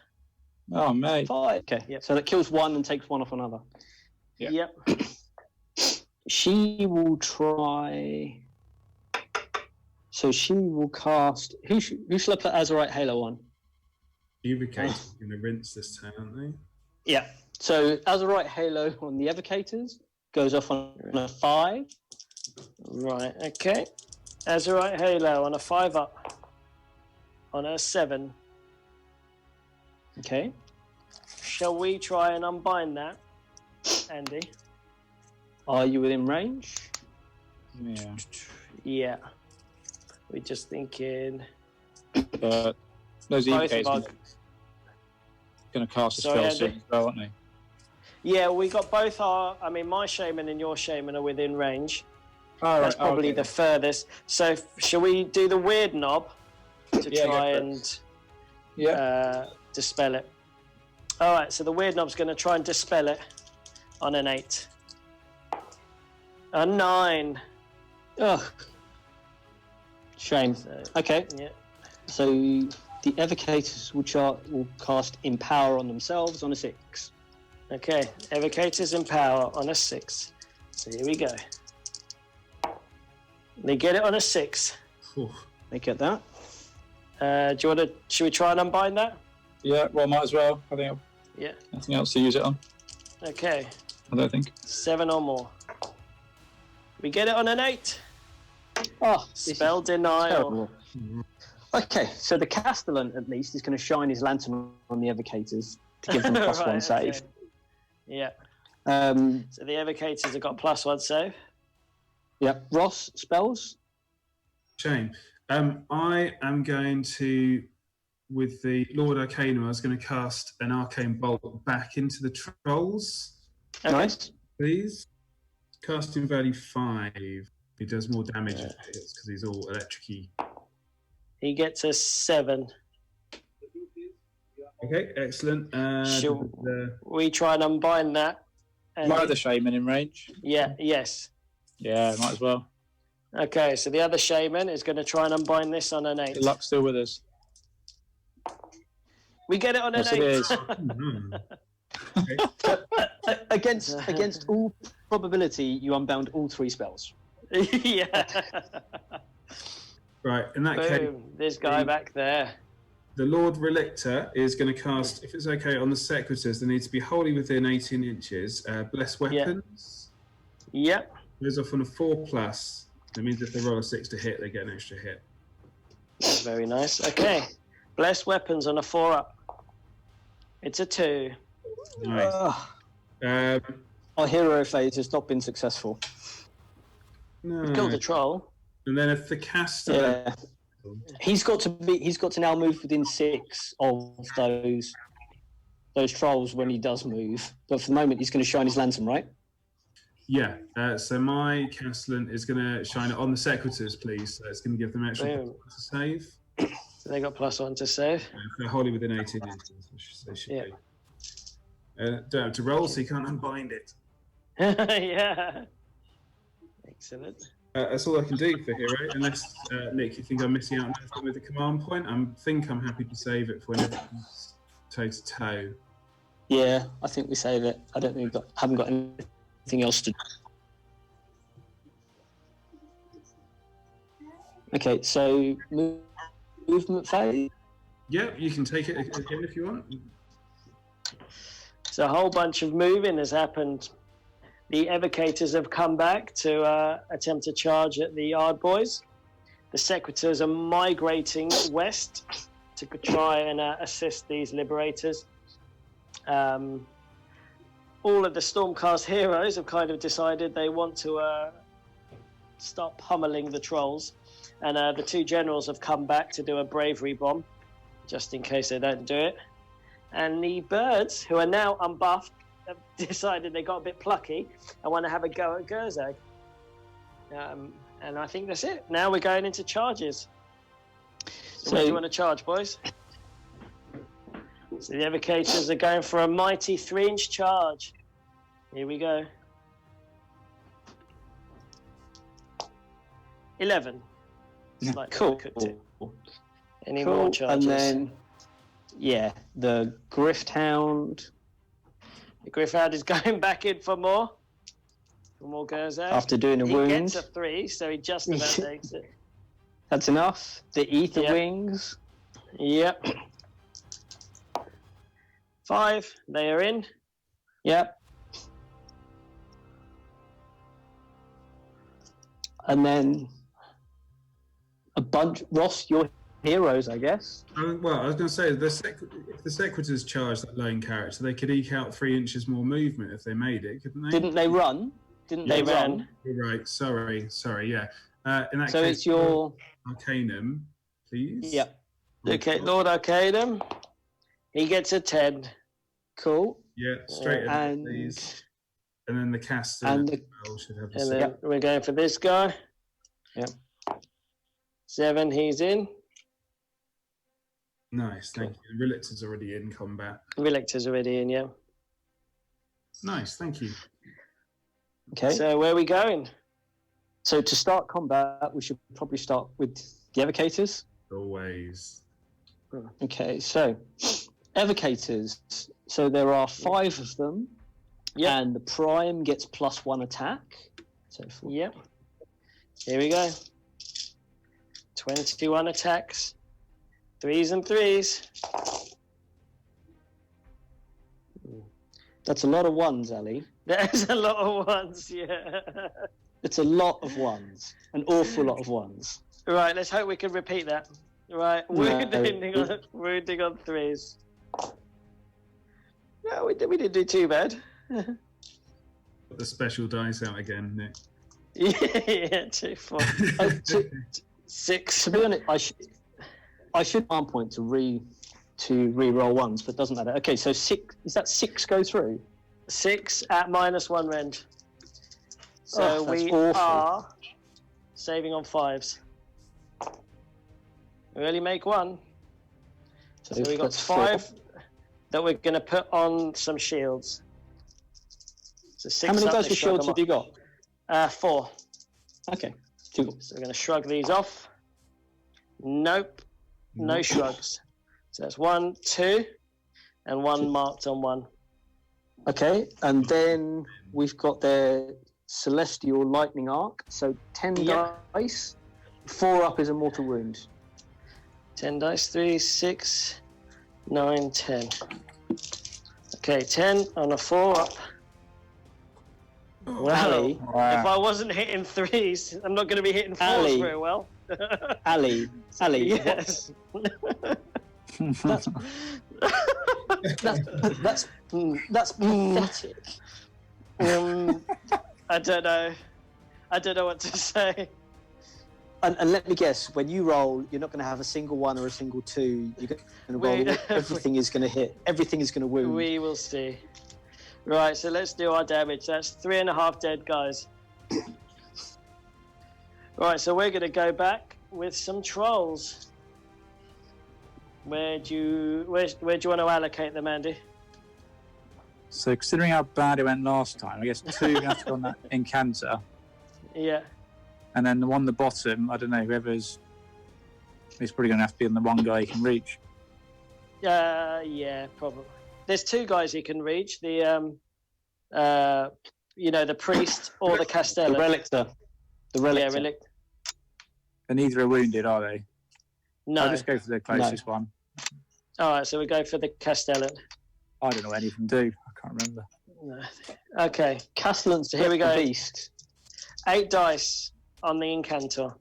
Oh, mate. 5. Okay. Yep. So that kills one and takes one off another. Yeah. Yep. She will try. So she will cast. Who shall I put Azurite Halo on? Evocators are going to rinse this turn, aren't they? Yeah. So Azurite Halo on the Evocators goes off on a 5. Right, okay. Azurite Halo on a 5 up. On a 7. Okay. Shall we try and unbind that, Andy? Are you within range? Yeah. Yeah. We're just thinking. But those Both EVKs of our- going to cast a Sorry, spell Andy? soon as well, aren't they? Yeah, we got both our. I mean, my shaman and your shaman are within range. Oh, That's probably the furthest. So, shall we do the weird knob to Yeah, try go for it. and dispel it? All right. So the weird knob's going to try and dispel it on an 8. A 9. Ugh. Shame. So, Okay. yeah. So the Evocators will cast Empower on themselves on a 6. Okay. Evocators in power on a 6. So here we go. They get it on a 6. Oof. They get that. Do you want to? Should we try and unbind that? Yeah, well, might as well. I think Yeah. nothing else to use it on. Okay. I don't think. 7 or more. We get it on an 8. Oh, this is Spell denial. terrible. Okay, so the Castellan at least is going to shine his lantern on the Evocators to give them a +1 Right, save. okay. Yeah. Um, So the Evocators have got +1 save. yeah, Ross, spells? Shame. I am going to, with the Lord Arcanum, I was going to cast an Arcane Bolt back into the trolls, Okay. Nice. please. Casting value 5. He does more damage if it hits because he's all electric-y. He gets a 7. Okay, excellent. Sure. We try and unbind that. And Might have the shaman in range. yeah, yes. Yeah, might as well. Okay, so the other shaman is going to try and unbind this on an 8. Good luck's still with us. We get it on an Yes, 8. it is. Mhm. Against all probability, you unbound all 3 spells. Yeah. Right, in that case, Boom. This guy back there. the Lord Relictor is going to cast, if it's okay, on the Sequitors, they need to be wholly within 18 inches. Bless Weapons. Yep. Goes off on a 4+. That means if they roll a 6 to hit, they get an extra hit. Very nice. Okay. Bless weapons on a 4 up. It's a 2. Nice. Ugh. Our hero phase has not been successful. Killed No. the troll. And then if the caster, Yeah. He's got to now move within 6 of those trolls when he does move. But for the moment, he's going to shine his lantern, right? yeah. So my Castellan is going to shine it on the Sequitors, please. So it's going to give them extra Boom. to save. So they got +1 to save. If they're wholly within 18 inches, which they should Yeah. be. Don't have to roll, so you can't unbind it. Yeah. Excellent. That's all I can do for hero, unless Nick, you think I'm missing out on anything with the command point. I think I'm happy to save it for when everything's toe to toe. Yeah, I think we save it. I don't think haven't got anything else to do. Okay, so movement phase. Yeah, you can take it again if you want. So a whole bunch of moving has happened. The Evocators have come back to attempt to charge at the Yard Boys. The Sequitors are migrating west to try and assist these Liberators. All of the Stormcast heroes have kind of decided they want to start pummeling the trolls. And the 2 generals have come back to do a bravery bomb, just in case they don't do it. And the birds, who are now unbuffed, have decided they got a bit plucky and want to have a go at Gerzag. And I think that's it. Now we're going into charges. So where do you want to charge, boys? So the Evocators are going for a mighty 3-inch charge. Here we go. 11. Yeah, Slightly cool. cooked it. Any Cool. more And charges? then, yeah, the Grift Hound. The Griffard is going back in for more. For more goes out. After doing a he wound. gets a 3, so he just about takes it. That's enough. The Ether Yep. Wings. Yep. 5, they are in. Yep. And then a bunch. Ross, your heroes, I guess. Well, I was going to say, if the Sequitors charged that lone character, they could eke out 3 inches more movement if they made it, couldn't they? Didn't they run? Didn't They they ran. run? You're right. Sorry. Yeah. In that So case, it's your. Arcanum, please. Yep. Okay, Lord Arcanum. He gets a 10. Cool. Yeah, straight in, And please. And then the caster and as the- well should have a And 7. then we're going for this guy. Yep. 7, he's in. Nice, thank you. The Relictor's already in combat. Relictor's already in, yeah. Nice, thank you. Okay. So where are we going? So to start combat, we should probably start with the Evocators. Always. Okay, so Evocators. So there are 5 of them, Yep. and the Prime gets +1 attack. So Yep. Here we go. 21 attacks. 3s and 3s. that's a lot of ones, Ali. There's a lot of ones, yeah. It's a lot of ones, an awful lot of ones. Right, let's hope we can repeat that. Right, wounding on 3s. No, we didn't do too bad. Put the special dice out again, Nick. Yeah, 2, 4, To 6. be honest, I should one point to re-roll ones, but it doesn't matter. Okay, so 6. Is that 6 go through? 6 at -1 rend. So Oh, that's we awful. are saving on 5s. We only make 1. So we got that's 5 that we're going to put on some shields. So 6 How many up, dice they with shrug shields them have you got? off. 4. Okay, 2. So we're going to shrug these off. Nope. No Nope. shrugs. So that's 1, 2, and 1 marked on 1. Okay, and then we've got their Celestial Lightning Arc. So 10 Yep. dice. 4 up is a mortal wound. 10 dice, 3, 6, 9, 10. Okay, 10 on a 4 up. Well, Ali, if I wasn't hitting 3s, I'm not going to be hitting 4s Ali. very well. Ali, Yes. that's pathetic. I don't know. I don't know what to say. And let me guess, when you roll, you're not going to have a single 1 or a single 2. You're going to roll. Everything is going to hit. Everything is going to wound. We will see. Right, so let's do our damage. That's 3.5 dead guys. Right, so we're going to go back with some trolls. Where do you want to allocate them, Andy? So considering how bad it went last time, I guess 2 have to go on that Incanter. Yeah. And then the one at the bottom, I don't know, whoever's... It's probably going to have to be on the one guy you can reach. Yeah, probably. There's 2 guys you can reach. The the priest or the castellan. The Relictor. The Relictor. Yeah, relic. And neither are wounded, are they? No. I'll just go for the closest one. All right, so we go for the castellan. I don't know what any of them do. I can't remember. No. Okay, Castellan's so here we go. Beast. 8 dice on the incantor.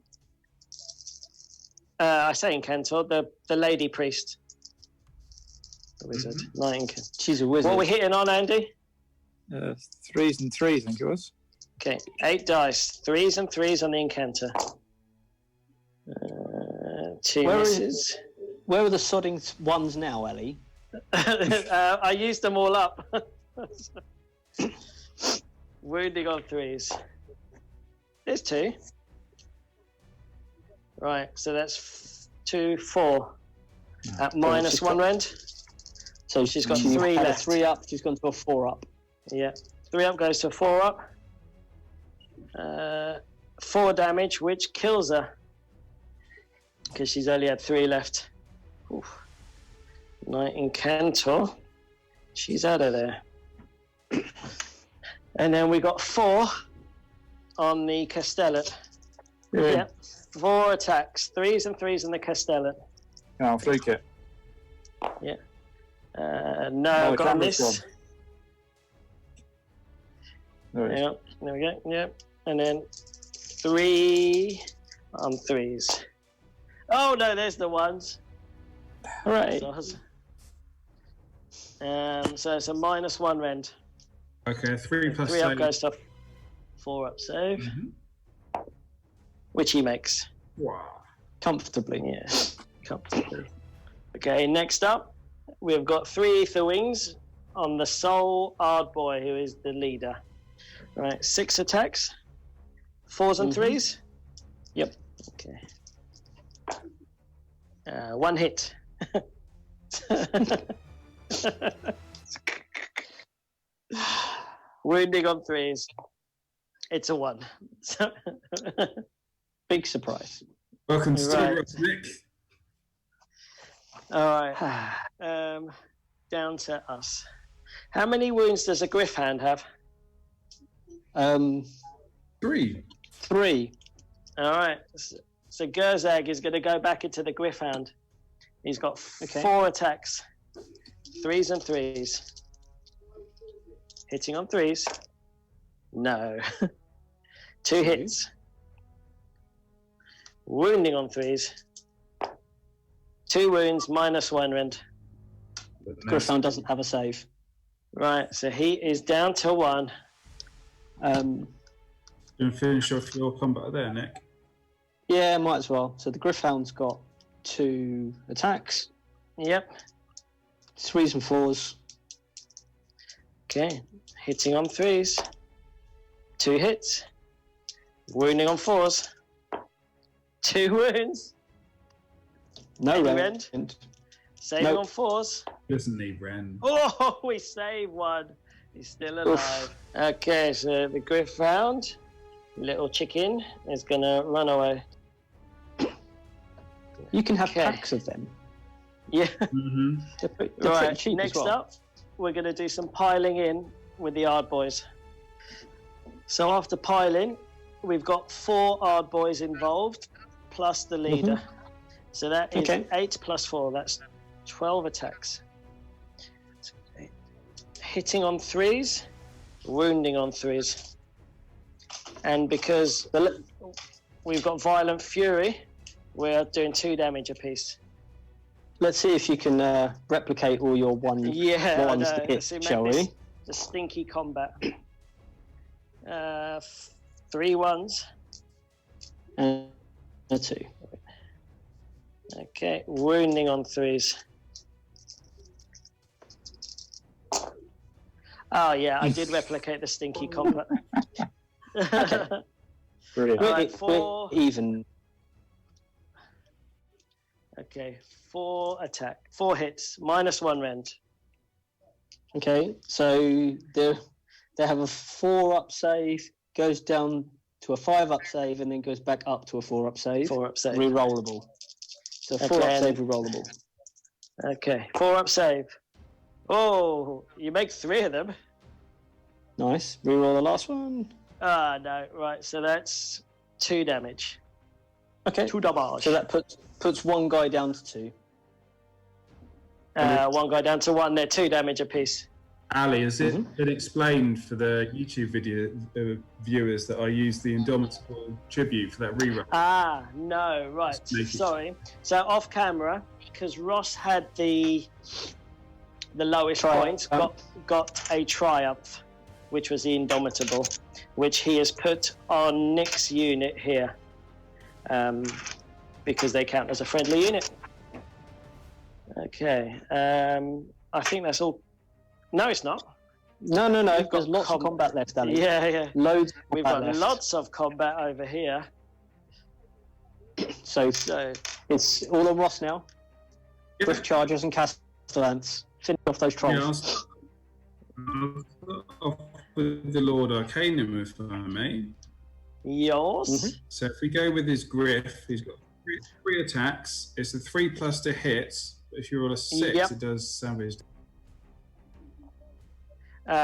I say incantor, the lady priest. The wizard, not incantor. She's a wizard. What are we hitting on, Andy? 3s and 3s, I think it was. Okay, 8 dice, 3s and 3s on the incantor. 2 Where misses. Where are the sodding ones now, Ellie? I used them all up. Wounding on 3s. There's 2. Right, so that's 2, 4. At -1 rend. So She's got she 3 had a left. 3 up. She's gone to a 4 up. Yeah. 3 up goes to 4 up. 4 damage, which kills her. Because she's only had 3 left. Oof. Knight Incantor. She's out of there. And then we got 4 on the Castellet. Yep. 4 attacks. 3s and 3s on the Castellet. Yeah, I'll fluke it. Yeah. No, got on this. Yep. There we go. Yep. And then 3 on 3s. Oh no, there's the ones. All right. So it's a -1 rend. Okay, 3 plus 3 up save. goes to 4 up save, which he makes. Wow. Comfortably. Yeah, comfortably. Okay, next up, we've got 3 ether wings on the sole Ard boy, who is the leader. Right, 6 attacks, 4s and 3s. Yep. Okay. 1 hit. Wounding on 3s. It's a 1. Big surprise. Welcome to Right. Stormcast, Nick. All right. Down to us. How many wounds does a Griff Hand have? 3. 3. All right. So Gerzag is going to go back into the Griff Hand. He's got 4 attacks. 3s and 3s. Hitting on 3s. No. 2 hits. Wounding on 3s. 2 wounds, -1 rend. Griffon doesn't have a save. Right, so he is down to 1. You can finish off your combat there, Nick. Yeah, might as well. So the Griffhound's got 2 attacks, Yep. 3s and 4s. Okay. Hitting on 3s. 2 hits. Wounding on 4s. 2 wounds. No Any rend. Saving Nope. on 4s. Doesn't need Ren. Oh, we saved 1. He's still alive. Okay, so the Griffhound, little chicken, is going to run away. You can have Okay. packs of them. Yeah. Mm-hmm. They're pretty Right, cheap next as well. up, we're going to do some piling in with the Ard boys. So after piling, we've got 4 Ard boys involved, plus the leader. So that is 8 plus 4, that's 12 attacks. Hitting on 3s, wounding on 3s. And because we've got Violent Fury, we're doing 2 damage apiece. Let's see if you can replicate all your ones Yeah, I know. to Let's hit, see, make shall this we? the stinky combat. 3 1s. And a 2. Okay, wounding on 3s. Oh yeah, I did replicate the stinky combat. Brilliant. All right, We're even. Okay, 4 hits, -1 rend. Okay, so they have a 4 up save, goes down to a 5 up save, and then goes back up to a 4 up save. 4 up save. Rerollable. So 4 Okay, up save, rerollable. Okay, 4 up save. Oh, you make 3 of them. Nice. Reroll the last one. Ah, no, right, so that's 2 damage. Okay. 2 damage. So that puts one guy down to 2. 1 guy down to 1, they're 2 damage apiece. Ali, has it been explained for the YouTube video viewers that I used the Indomitable tribute for that rerun? Ah, no, right. Sorry. So off camera, because Ross had the lowest points, got a triumph, which was the Indomitable, which he has put on Nick's unit here, because they count as a friendly unit. Okay. I think that's all. No, it's not. No. We've got There's lots of combat left, Ali. Yeah. Loads. Of We've combat got left. lots of combat over here. So So it's all on Ross now. Griff Chargers and Castellans. Finish off those trolls. Yeah, I'll start off with the Lord Arcanum, if I may. Yours. So if we go with his griff, he's got three attacks. It's a 3+ to hit. If you roll a 6, it does savage.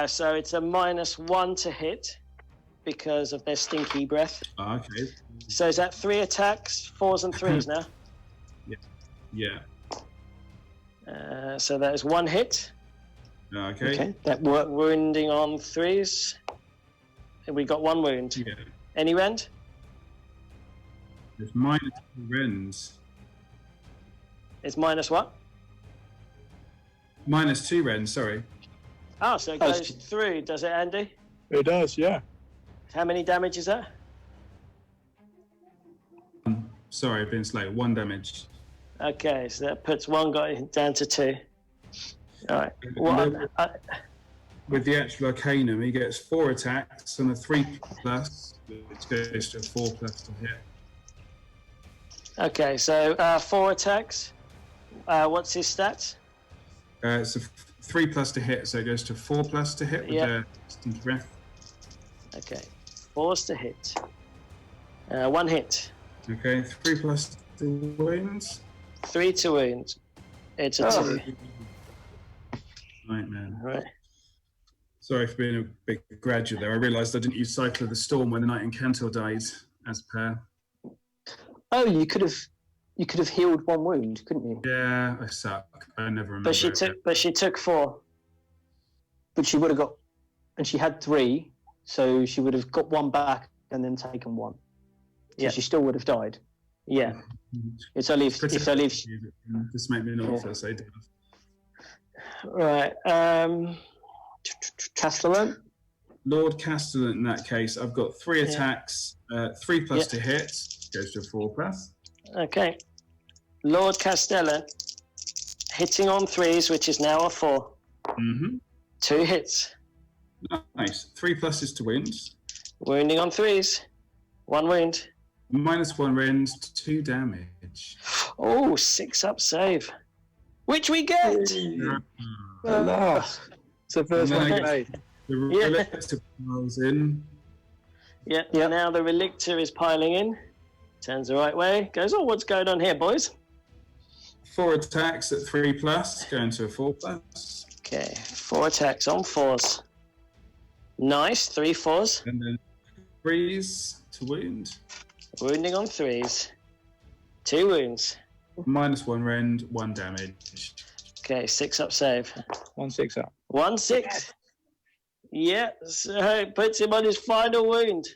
So it's a -1 to hit because of their stinky breath. Okay. So is that 3 attacks, 4s and 3s now? Yeah. So that is 1 hit. Okay. That worked. Wounding on 3s. And we got 1 wound. Yeah. Any rend? It's -2 rends. It's minus what? -2 rends, sorry. Oh, so it goes through, does it, Andy? It does, yeah. How many damage is that? Sorry, I've been slow. 1 damage. Okay, so that puts 1 guy down to 2. All right. With the actual Arcanum, he gets 4 attacks and a 3+, which goes to a 4+ to hit. Okay, so 4 attacks. What's his stats? It's a 3+ to hit, so it goes to 4+ to hit with the stinky breath. Okay, 4s to hit. 1 hit. Okay, 3+ to wounds. 3 to wound. It's a 2. Nightmare. Right. Sorry for being a big graduate there. I realised I didn't use Cycle of the Storm when the Knight in Cantor died, as per. Oh, you could have healed 1 wound, couldn't you? Yeah, I suck. I never remember. But she took 4. But she would have got, and she had 3, so she would have got 1 back and then taken 1. So she still would have died. Yeah. It's only if Just make me not feel so daft. Right. Castellan? Lord Castellan, in that case, I've got 3 attacks, 3+ to hit, goes to a 4+. Okay. Lord Castellan, hitting on 3s, which is now a 4. 2 hits. Nice. 3+ is to wounds. Wounding on 3s. 1 wound. -1 rend, 2 damage. Oh, 6 up save. Which we get! Alas. It's the first one I made. The relictor piles in. Yeah, now the relictor is piling in. Turns the right way. Goes, oh, what's going on here, boys? 4 attacks at 3+, going to a 4+. Okay, 4 attacks on 4s. Nice, 3 4s. And then 3s to wound. Wounding on 3s. 2 wounds. -1 rend, 1 damage. Okay, 6 up save. 1-6 up. 1-6. Yeah, so it puts him on his final wound.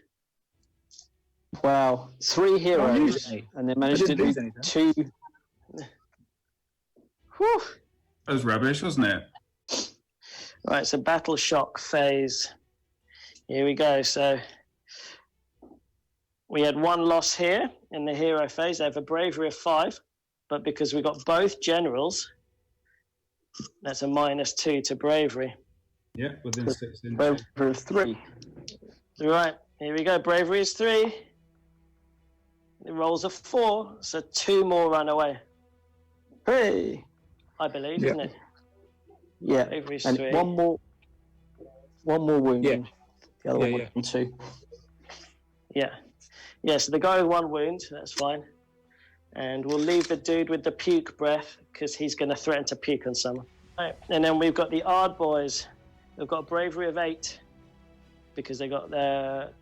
Wow. 3 heroes, and they managed to do 2. Whew. That was rubbish, wasn't it? Right, so battle shock phase. Here we go. So we had 1 loss here in the hero phase. They have a bravery of 5, but because we got both generals, that's a -2 to bravery. Yeah, within 6 inches. Bravery of 3. Right, here we go. Bravery is 3. It rolls a 4, so 2 more run away. Hey! I believe, isn't it? Yeah, Bravery is and 3. one more wound. Yeah. The other one would 2. Yeah. Yeah, so the guy with 1 wound, that's fine. And we'll leave the dude with the puke breath because he's going to threaten to puke on someone. Right. And then we've got the Ard boys. They've got a bravery of 8 because they got the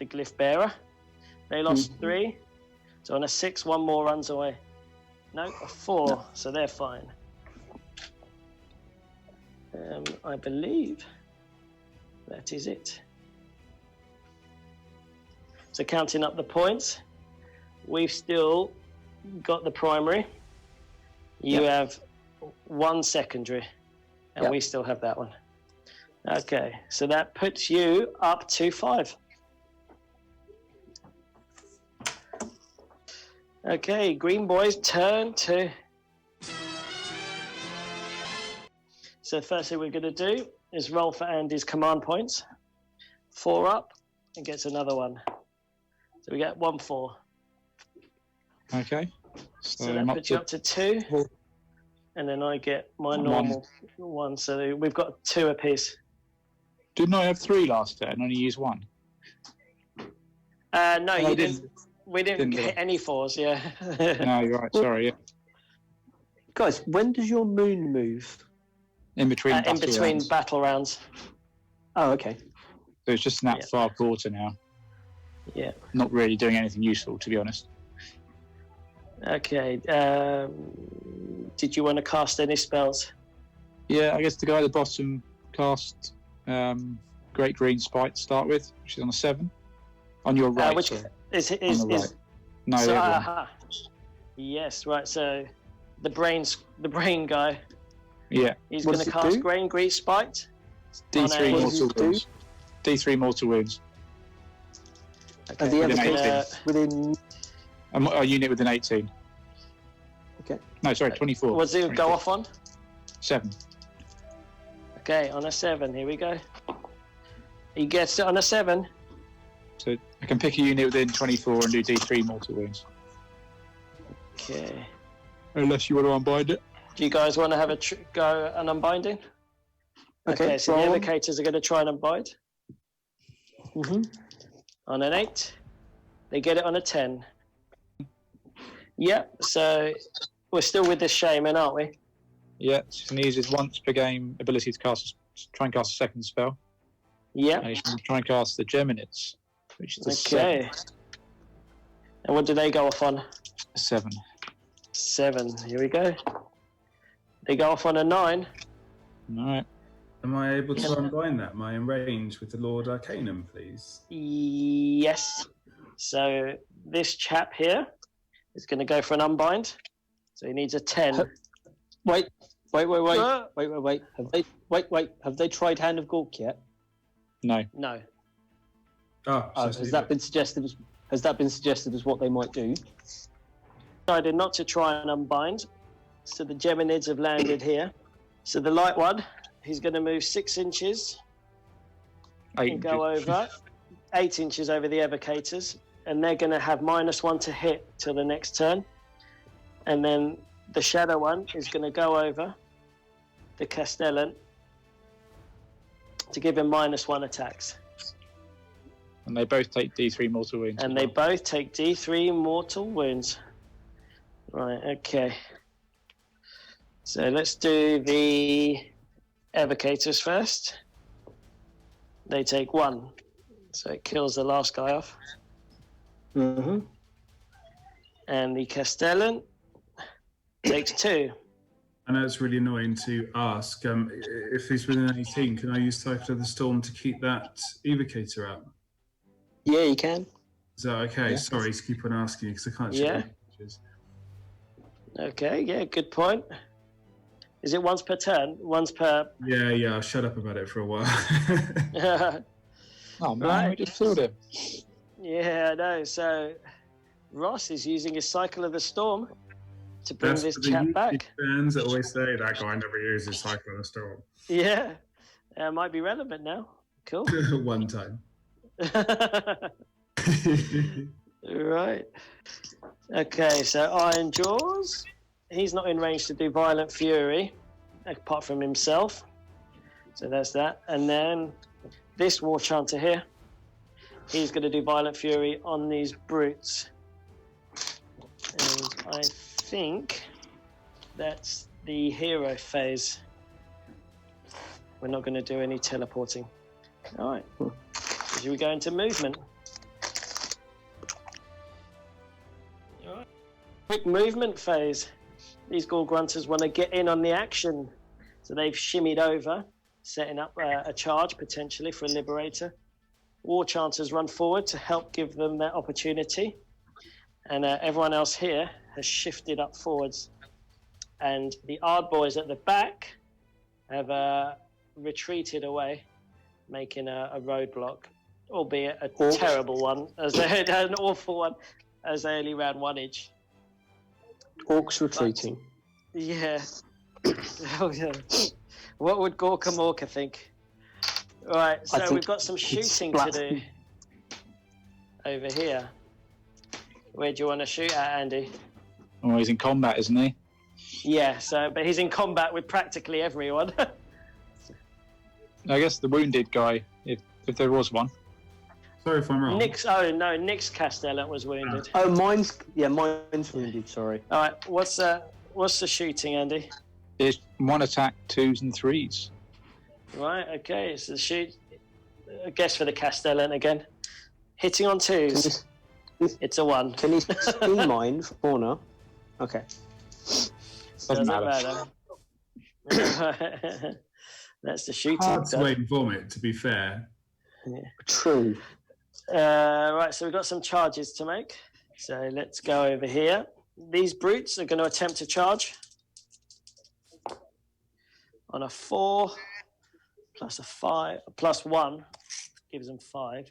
glyph bearer. They lost 3. So on a 6, 1 more runs away. No, a 4, so they're fine. I believe that is it. So counting up the points, we've still got the primary. You have 1 secondary, and we still have that one. Okay, so that puts you up to 5. Okay, green boys, turn 2. So the first thing we're going to do is roll for Andy's command points. 4 up, and gets another 1. So we get 1 4. Okay. So that puts you up to 2. And then I get my normal 1. So we've got 2 apiece. Didn't I have 3 last turn and only use 1? No, Oh, you didn't. We didn't Didn't hit any 4s. Yeah. No, you're right. Sorry. Yeah. Guys, when does your moon move? In between. In between rounds. battle rounds. Oh, okay. So it's just in that far quarter now. Yeah. Not really doing anything useful, to be honest. Okay. Did you want to cast any spells? Yeah, I guess the guy at the bottom cast Great Green Spike to start with, which is on a 7. On your right. Which sorry. is On the right. No, so, everyone. yes, right. So the brain guy. Yeah. He's What going to does it cast do? Green Spiked. D3 What does mortal it do? wounds. D3 mortal wounds. Are the Within ever 18. within? A unit within 18. Okay. No, sorry, 24. What's it 24. go off on? 7. Okay, on a 7. Here we go. He gets it on a 7. So I can pick a unit within 24 and do D3 mortal wounds. Okay. Unless you want to unbind it. Do you guys want to have a go an unbinding? Okay, so the roll 'em. evocators are going to try and unbind. Mhm. On an 8. They get it on a 10. Yep, so we're still with this shaman, aren't we? Yeah, so he uses once per game ability to try and cast a second spell. Yep. And he can try and cast the Geminids, which is a Okay. And what do they go off on? 7. 7. Here we go. They go off on a 9. Alright. Am I able to unbind that? Am I in range with the Lord Arcanum, please? Yes. So this chap here is going to go for an unbind. So he needs a 10. Wait. Uh, Wait. Have they tried Hand of Gork yet? No. No. Oh, Has that been suggested? Has that been suggested as what they might do? Decided not to try and unbind. So the Geminids have landed here. So the light one, he's going to move 6 inches 8 and go over 8 inches over the evocators, and they're going to have -1 to hit till the next turn. And then the shadow one is going to go over the Castellan to give him -1 attacks. And they both take D3 mortal wounds. And as they well. both take D3 mortal wounds. Right, okay. So let's do the evocators first. They take 1. So it kills the last guy off. Mm-hmm. And the Castellan takes 2. I know it's really annoying to ask. If he's within 18, can I use Cycle of the Storm to keep that evocator out? Yeah, you can. Is that okay? Yeah. Sorry to keep on asking because I can't check Yeah. the images. Okay, yeah, good point. Is it once per turn? Once per... Yeah, I'll shut up about it for a while. Oh man, Right. we just killed him. Yeah, I know. So Ross is using his Cycle of the Storm to bring That's this for the chap YouTube back. fans that always say that guy never uses Cycle of the Storm. Yeah, might be relevant now. Cool. One time. Right. Okay, so Iron Jaws. He's not in range to do Violent Fury, apart from himself. So there's that. And then this War Chanter here, he's going to do Violent Fury on these brutes. And I think that's the hero phase. We're not going to do any teleporting. All right. Should we go into movement? All right. Quick movement phase. These Gore Grunters want to get in on the action. So they've shimmied over, setting up a charge potentially for a Liberator. War Chanters run forward to help give them that opportunity. And everyone else here has shifted up forwards. And the Ard boys at the back have retreated away, making a roadblock, albeit a terrible one, as they had an awful one, as they only ran 1 inch. Orcs retreating. Yeah. Oh, yeah. What would Gorka Morka think? Right, I so think we've got some he'd shooting splat. to do over here. Where do you want to shoot at, Andy? Oh, he's in combat, isn't he? Yeah, so but he's in combat with practically everyone. I guess the wounded guy, if there was one. Sorry if I'm wrong. Nick's Castellan was wounded. Oh, mine's wounded. Sorry. All right, what's the shooting, Andy? It's 1 attack, 2s and 3s. Right, okay, it's the shoot. I guess for the Castellan again. Hitting on 2s. It's a 1. Can you see mine for now? Okay. Doesn't matter. That's the shooting. Hard to wait and vomit, to be fair. Yeah. True. Right, so we've got some charges to make. So let's go over here. These brutes are going to attempt to charge. On a 4 plus a 5 plus 1 gives them 5.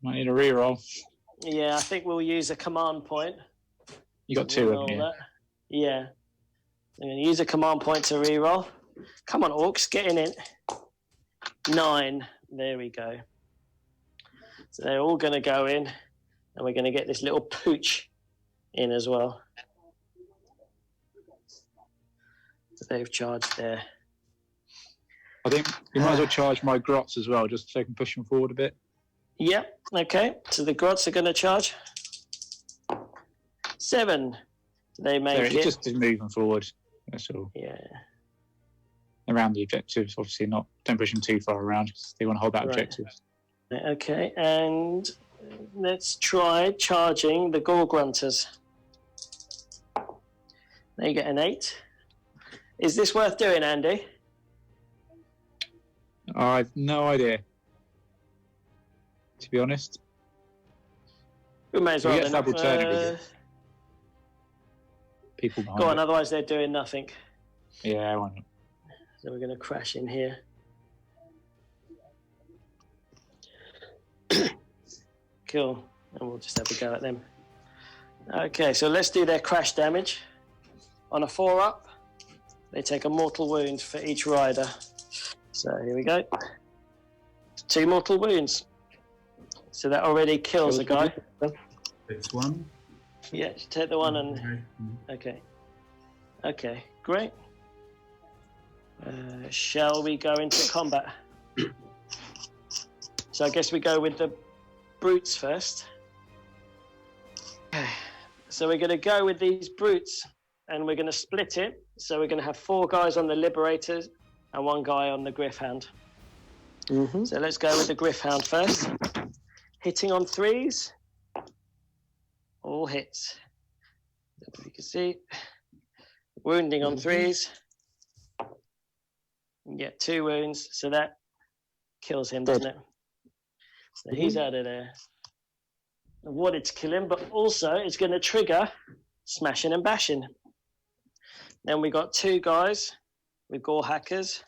Might need a reroll. Yeah, I think we'll use a command point. You got 2 of them. That. Yeah. I'm going to use a command point to reroll. Come on, orcs, get in it. 9. There we go. So they're all going to go in, and we're going to get this little pooch in as well. So they've charged there. I think you might as well charge my grots as well, just so I can push them forward a bit. Yep, okay. So the grots are going to charge. 7. They make it. Just moving forward. That's all. Yeah. Around the objectives, obviously not. Don't push them too far around. They want to hold that objective. Okay, and let's try charging the gore grunters. They get an 8. Is this worth doing, Andy? I've no idea, to be honest. We may as well. Get double turning with it. People behind Go on, it. otherwise they're doing nothing. Yeah, why not? So we're going to crash in here. Cool. And we'll just have a go at them. Okay, so let's do their crash damage. On a 4 up, they take a mortal wound for each rider. So here we go. 2 mortal wounds. So that already kills a guy. It's 1. Yeah, take the 1 and... Okay. Okay, great. Shall we go into combat? So I guess we go with the brutes first. Okay. So we're going to go with these brutes, and we're going to split it. So we're going to have 4 guys on the Liberators and 1 guy on the Griffhound. Mm-hmm. So let's go with the Griffhound first. Hitting on 3s. All hits. If you can see. Wounding on 3s. You get 2 wounds, so that kills him, doesn't it? So he's out of there. I wanted to kill him, but also it's going to trigger smashing and bashing. Then we got 2 guys with gore hackers,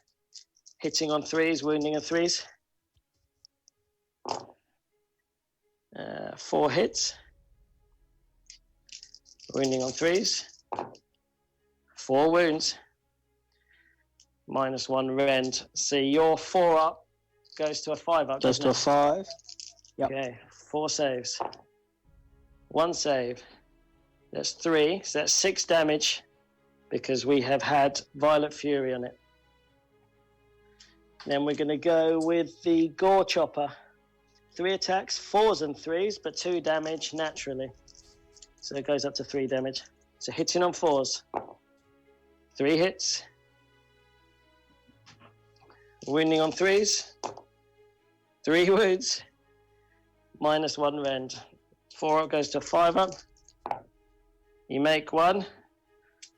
hitting on 3s, wounding on 3s. 4 hits, wounding on 3s. 4 wounds. -1 rend. See, your 4 up goes to a 5 up. Goes to a 5. Yep. Okay, 4 saves. 1 save. That's 3. So that's 6 damage because we have had Violent Fury on it. Then we're going to go with the Gore Chopper. 3 attacks, 4s and 3s, but 2 damage naturally. So it goes up to 3 damage. So hitting on 4s. 3 hits. Wounding on 3s. 3 wounds. -1 rend. 4 up goes to 5 up. You make 1,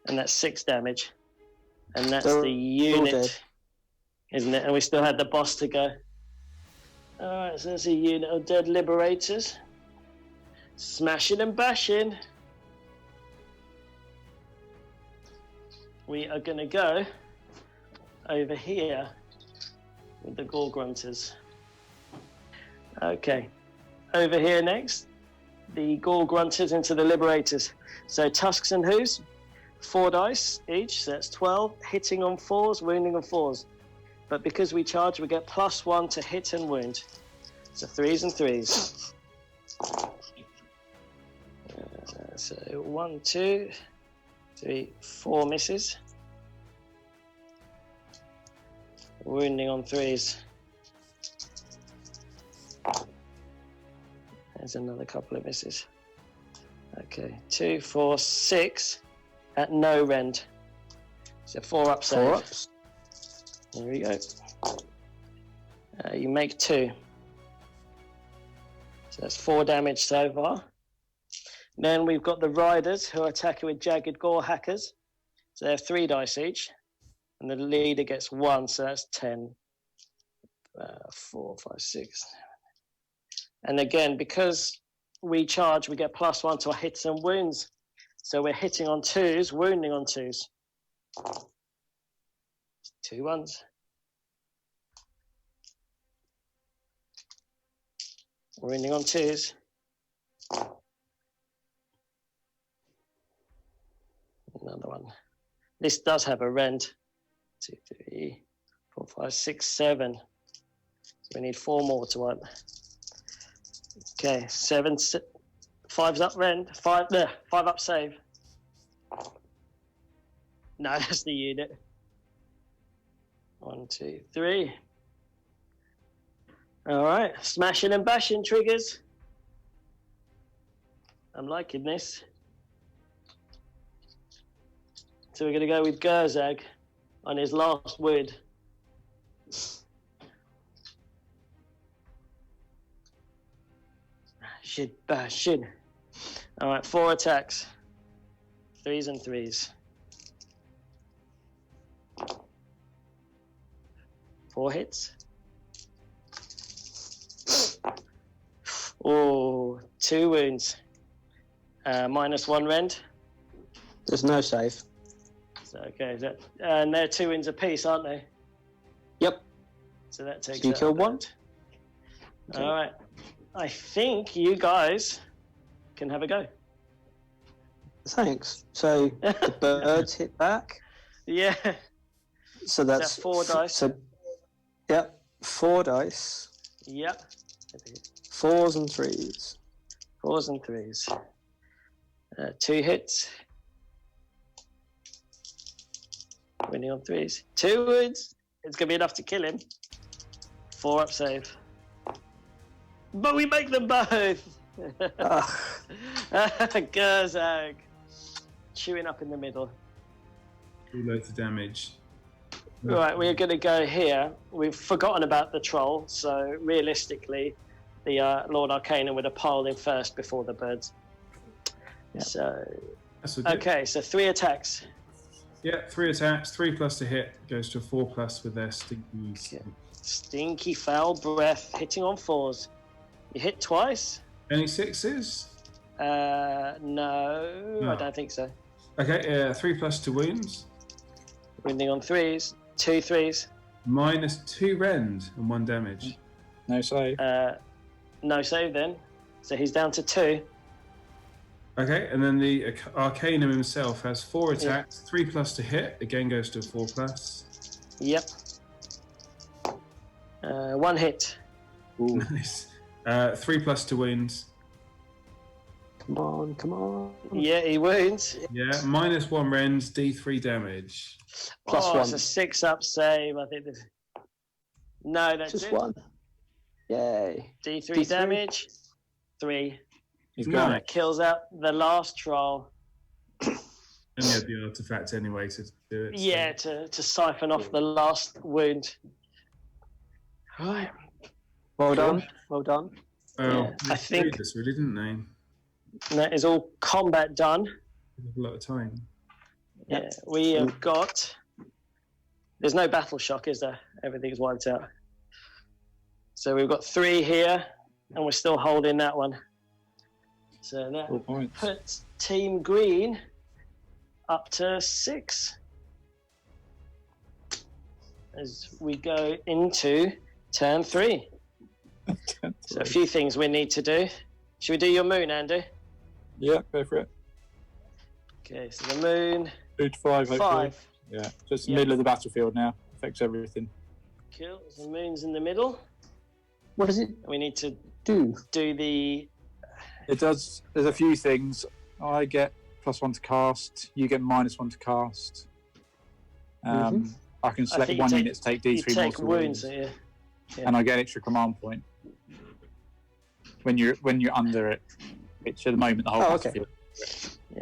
and that's 6 damage. And that's the unit, isn't it? And we still had the boss to go. Alright, so that's a unit of dead Liberators. Smashing and bashing. We are going to go over here with the Gore Grunters. Okay, over here next, the Gore Grunters into the Liberators. So Tusks and Hooves, 4 dice each, so that's 12, hitting on 4s, wounding on 4s. But because we charge, we get +1 to hit and wound. So 3s and 3s. So 1, 2, 3, 4 misses. Wounding on 3s. There's another couple of misses. Okay, 2, 4, 6 at no rend. So 4 up save. 4 ups. There we go. You make 2. So that's 4 damage so far. Then we've got the riders who are attacking with jagged gore hackers. So they have 3 dice each. And the leader gets 1, so that's 10. 4, 5, 6. And again, because we charge, we get +1 to our hits and wounds. So we're hitting on 2s, wounding on 2s. 2 1s. Wounding on 2s. Another one. This does have a rend. 2, 3, 4, 5, 6, 7. So we need 4 more to wipe. Okay, 7, 5's up rend. 5 up save. No, that's the unit. 1, 2, 3. All right, smashing and bashing triggers. I'm liking this. So we're going to go with Gerzag on his last wound. Bashing. All right, 4 attacks. 3s and 3s. 4 hits. Oh, 2 wounds. -1 rend. There's no save. So, okay, and they're 2 wounds apiece, aren't they? Yep. So that takes. So you killed 1. Okay. All right. I think you guys can have a go. Thanks. So the birds hit back. Yeah. So that's 4 dice. So, yep, 4 dice. Yep. 4s and 3s. 4s and 3s. 2 hits. Winning on 3s. 2 wounds. It's going to be enough to kill him. 4 up save. But we make them both. Gerzag. Chewing up in the middle. Loads of damage. Right, we're going to go here. We've forgotten about the troll, so realistically, the Lord Arcanum would have piled in first before the birds. Yeah. So, That's okay. okay, so 3 attacks. Yeah, 3 attacks, 3+ to hit, goes to a 4+ with their stinkies. Okay. Stinky foul breath, hitting on 4s. You hit twice? Any 6s? No, I don't think so. Okay, 3+ to wounds. Wounding on 3s, 2 3s. -2 rend and 1 damage. No save. No save then. So he's down to 2. Okay, and then the Arcanum himself has 4 attacks, 3+ to hit, again goes to a 4+. Yep. 1 hit. Ooh. Nice. 3+ to wounds. Come on, come on. Yeah, he wounds. Yeah, -1 rends, D3 damage. +1. It's a 6 up save. I think this. No, that's Just it. 1. Yay. D3 damage. 3. He's No. gone. That kills out the last troll. And you had the artifact anyway to do it. so- Yeah, to siphon off the last wound. Right. Well Cool. done. Well done. Well, Yeah, they I think- screwed us really, didn't they? And that is all combat done. They have a lot of time. Yep. Yeah, we have got. There's no battle shock, is there? Everything's wiped out. So we've got 3 here, and we're still holding that one. So that 4 points. puts Team Green up to 6 as we go into turn 3. So a few things we need to do. Should we do your moon, Andy? Yeah, go for it. Okay, so the moon 2 to 5, hopefully. 5. Yeah, just the Yeah. middle of the battlefield now. Affects everything. Cool. So the moon's in the middle. What does it We need to do? do the. It does. There's a few things. I get +1 to cast. You get -1 to cast. I can select think you 1 take- unit to take You D3 take more to wounds, wounds, yeah. and I get an extra command point. when you're under it. Which at the moment the whole okay. Yeah.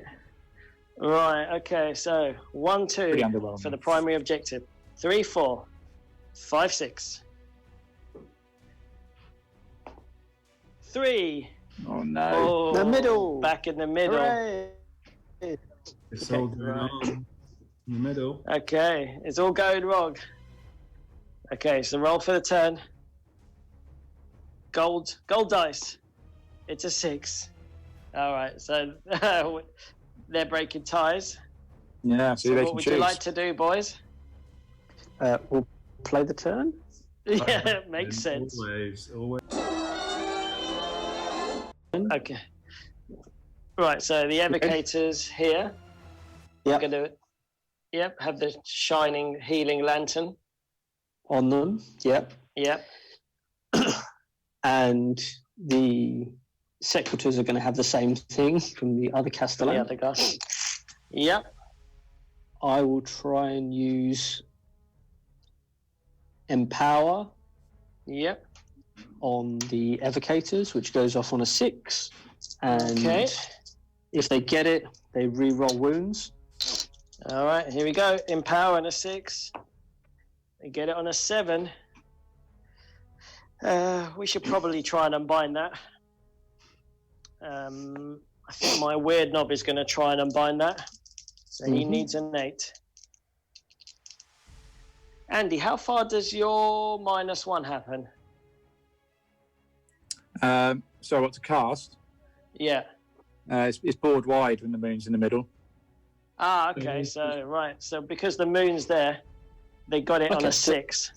Right. Okay. So 1, 2 Pretty underwhelming. for the primary objective. 3, 4, 5, 6. 3. Oh no! Oh, The middle. Back in the middle. Hooray! It's all going on in the middle. Okay, it's all going wrong. Okay, so roll for the turn. Gold dice. It's a 6. All right, so they're breaking ties. Yeah, so they what can would choose. you like to do, boys? We'll play the turn. Yeah, it makes sense. Always. Okay. Right, so the evocators here. Yep. We're going to have the shining healing lantern. On them. Yep. Yep. And the secretors are going to have the same thing from the other castellan. The other guy. Yep. I will try and use Empower Yep. on the evocators, which goes off on a 6. And Okay. if they get it, they re-roll wounds. All right, here we go. Empower on a 6. They get it on a 7. We should probably try and unbind that. I think my weird knob is going to try and unbind that. So he needs an 8. Andy, how far does your -1 happen? So what to cast? Yeah. It's board wide when the moon's in the middle. Ah, okay. So, right. So because the moon's there, they got it on Okay, a 6.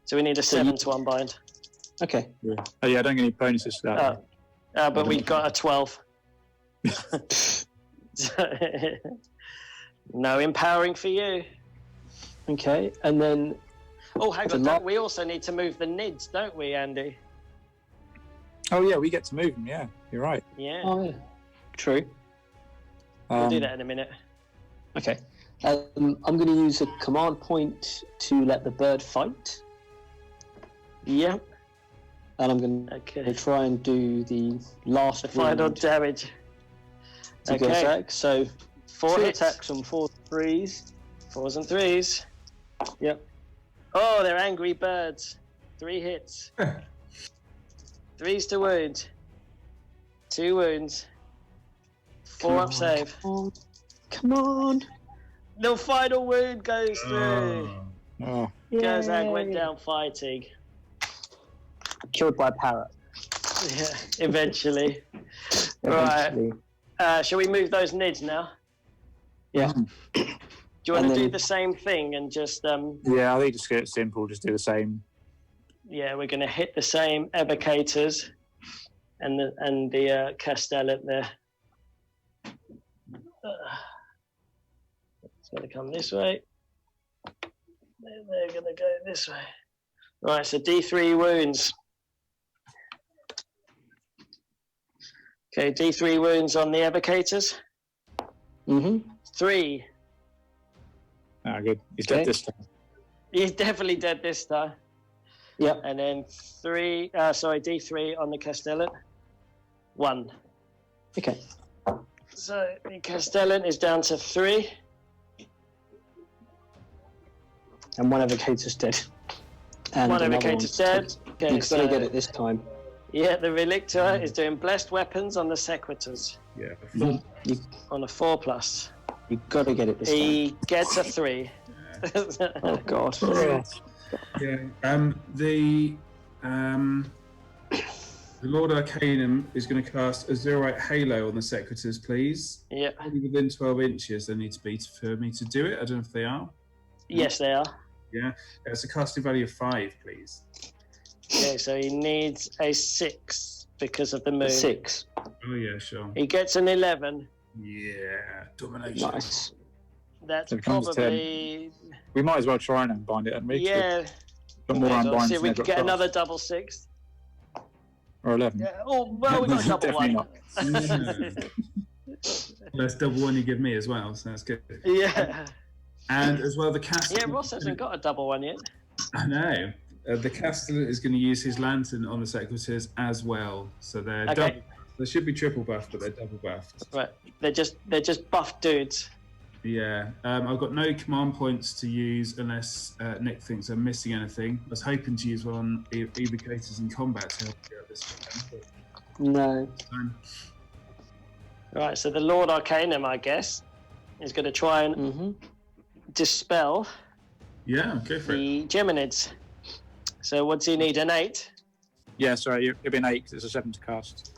So we need a 7 to unbind. Okay. Yeah. Oh yeah, I don't get any bonuses for that. But we got a 12. No empowering for you. Okay. And then Oh, hang The on. lo- We also need to move the nids, don't we, Andy? Oh yeah, we get to move them. Yeah, you're right. Yeah. oh, yeah. True. We'll do that in a minute. Okay. I'm going to use a command point to let the bird fight, Yeah. and I'm going Okay. to try and do the last The final wound damage. to Okay. Gozak. So 4 2 hits. attacks on 4 threes. 4s and 3s. Yep. Oh, they're angry birds. 3 hits. 3s to wound. 2 wounds. 4 up save. Come on. The final wound goes through. Oh, Gozak Yay. went down fighting. Killed by a parrot. Yeah, eventually. Right. Eventually. Shall we move those nids now? Yeah. Do you want And to do then- the same thing and just yeah, I think just get it simple. Just do the same. yeah, we're going to hit the same evocators and the castellan there. It's going to come this way. They're going to go this way. Right, so D3 wounds. Okay, D3 wounds on the evocators. 3. Ah, good. He's Okay. dead this time. He's definitely dead this time. Yep. And then D3 on the castellan. 1. Okay. So the castellan is down to 3. And one evocator's dead. And One another evocator's one's dead. Okay, You've got to get it this time. Yeah, the relictor is doing blessed weapons on the sequitors Yeah. on a 4+. You've got to get it this He gets a 3. time. Oh, God. Yeah. The Lord Arcanum is going to cast a 0-8 Halo on the Secretors, please. Yeah. Only within 12 inches they need to be for me to do it. I don't know if they are. Yes, they are. Yeah. It's a casting value of 5, please. Okay, so he needs a 6 because of the moon. 6. Oh, yeah, sure. He gets an 11. Yeah. Domination. Nice. That's So it becomes probably... We might as well try and unbind it, hadn't we? Yeah. Got more Let's unbinds see if we than can they've get got another cards. double 6. Or 11. Yeah. Oh, well, we got a double Definitely 1. not. That's double one you give me as well, so that's good. Yeah. And as well, the cast. Yeah, Ross hasn't got a double 1 yet. I know. The castellan is going to use his lantern on the sequitors as well, so they're Okay. double. They should be triple buffed, but they're double buffed. Right. They're just buff dudes. Yeah. I've got no command points to use unless Nick thinks I'm missing anything. I was hoping to use one on evocators in combat to help you out this weekend. No. Right. So the Lord Arcanum, I guess, is going to try and dispel Yeah, go for it. the Geminids. So what does he need? An 8? Yeah, sorry, it'll be an 8 'cause it's a 7 to cast.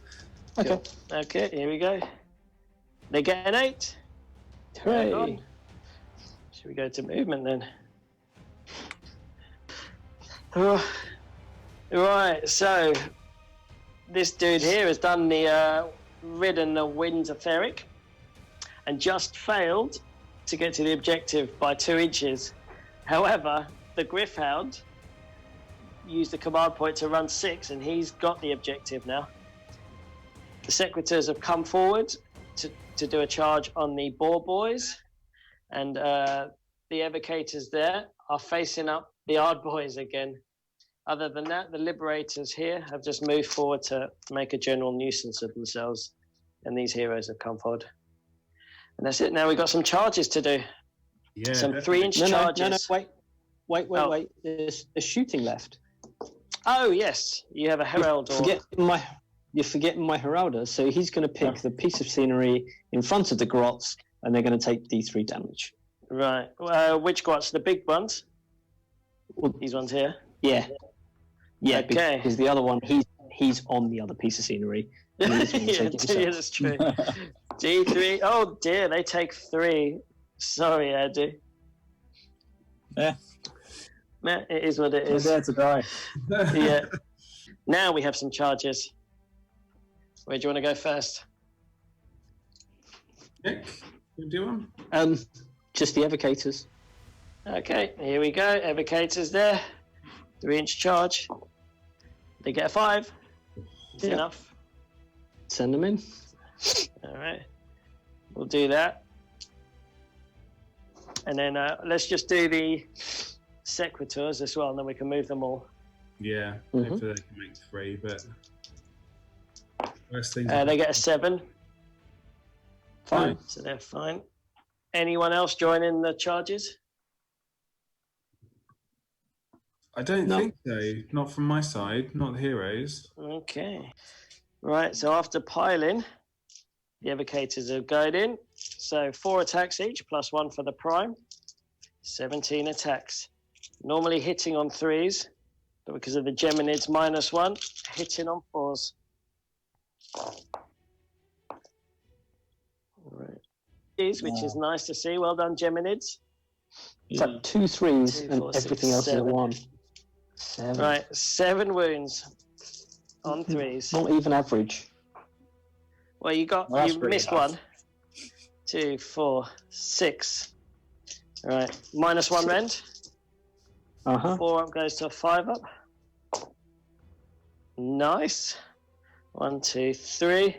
Okay. Okay, here we go. They get an 8. Hooray. Hang on. Should we go to movement then? Right, so this dude here has done the ridden the winds of Theric and just failed to get to the objective by 2 inches. However, the Griffhound used the command point to run 6 and he's got the objective now. The Sequitors have come forward to do a charge on the Boar Boys, and the Evocators there are facing up the Ard Boys again. Other than that, the Liberators here have just moved forward to make a general nuisance of themselves, and these heroes have come forward. And that's it. Now we've got some charges to do. Yeah, Some definitely. 3-inch No, charges. wait. Oh. There's a shooting left. Oh, yes. You have a Herald. You're forgetting my Heralder, so he's going to pick the piece of scenery in front of the grots, and they're going to take D3 damage. Right. Which grots? The big ones? Well, These ones here? yeah. Yeah, Okay. because the other one, he's on the other piece of scenery. And he's going to take it himself. Yeah, that's true. D3. Oh, dear. They take 3. Sorry, Eddie. Yeah. Man, it is what it is. There to die. Yeah. Now we have some charges. Where do you want to go first? Nick, you do one? Just the Evocators. Okay, here we go. Evocators there. 3-inch charge. They get a 5. It's enough. Send them in. All right. We'll do that. And then let's just do the Sequitors as well, and then we can move them all. Yeah, Mhm. hopefully they can make 3, but worst things. They get a 7. Fine. So they're fine. Anyone else join in the charges? I don't No. think so. Not from my side. Not the heroes. Okay. Right, so after piling, the Evocators are going in. So 4 attacks each, plus 1 for the prime. 17 attacks. Normally hitting on 3s, but because of the Geminids, minus 1, hitting on 4s. Right. Which is nice to see. Well done, Geminids. It's like 2 threes 2, and 4, 6, everything else is a 7. 1. 7. Right, 7 wounds on 3s. Not even average. Well, you Well, that's pretty missed tough. 1. 2, 4, 6. All right, minus 1 rend. 4 up goes to a 5 up. Nice. 1, 2, 3.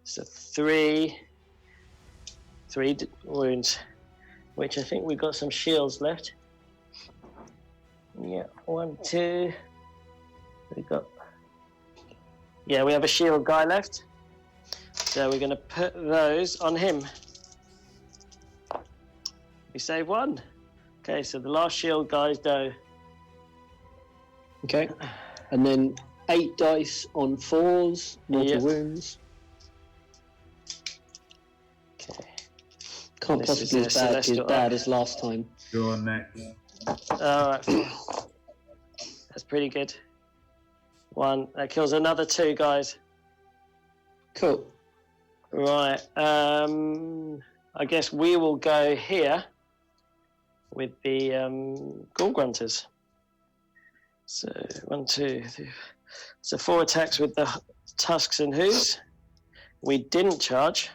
So 3 wounds, which I think we've got some shields left. Yeah, 1, 2. We got. Yeah, we have a shield guy left. So we're going to put those on him. We save 1. Okay, so the last shield guys go. Okay. And then 8 dice on 4s, mortal Yep. wounds. Okay. Can't This is possibly a be as bad celestial as last time. Go on, Nick. All right. That's pretty good. 1. That kills another 2 guys. Cool. Right. I guess we will go here with the Ghoul Grunters. So 1, 2, 3. So 4 attacks with the tusks and hooves. We didn't charge.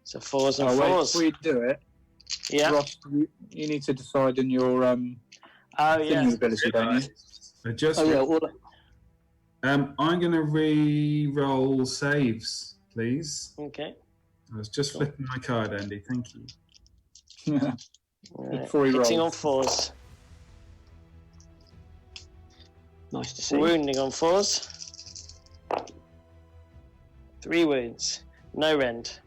So 4s and Oh, wait, 4s. before you do it, Yeah. Ross, you need to decide on your Oh yeah. thinking ability, don't you? I just. Oh, yeah. Well, I'm going to re-roll saves, please. Okay. I was just flipping my card, Andy. Thank you. Right. Before he Hitting on rolls. 4s. Nice to see. Wounding on 4s. 3 wounds. No rend.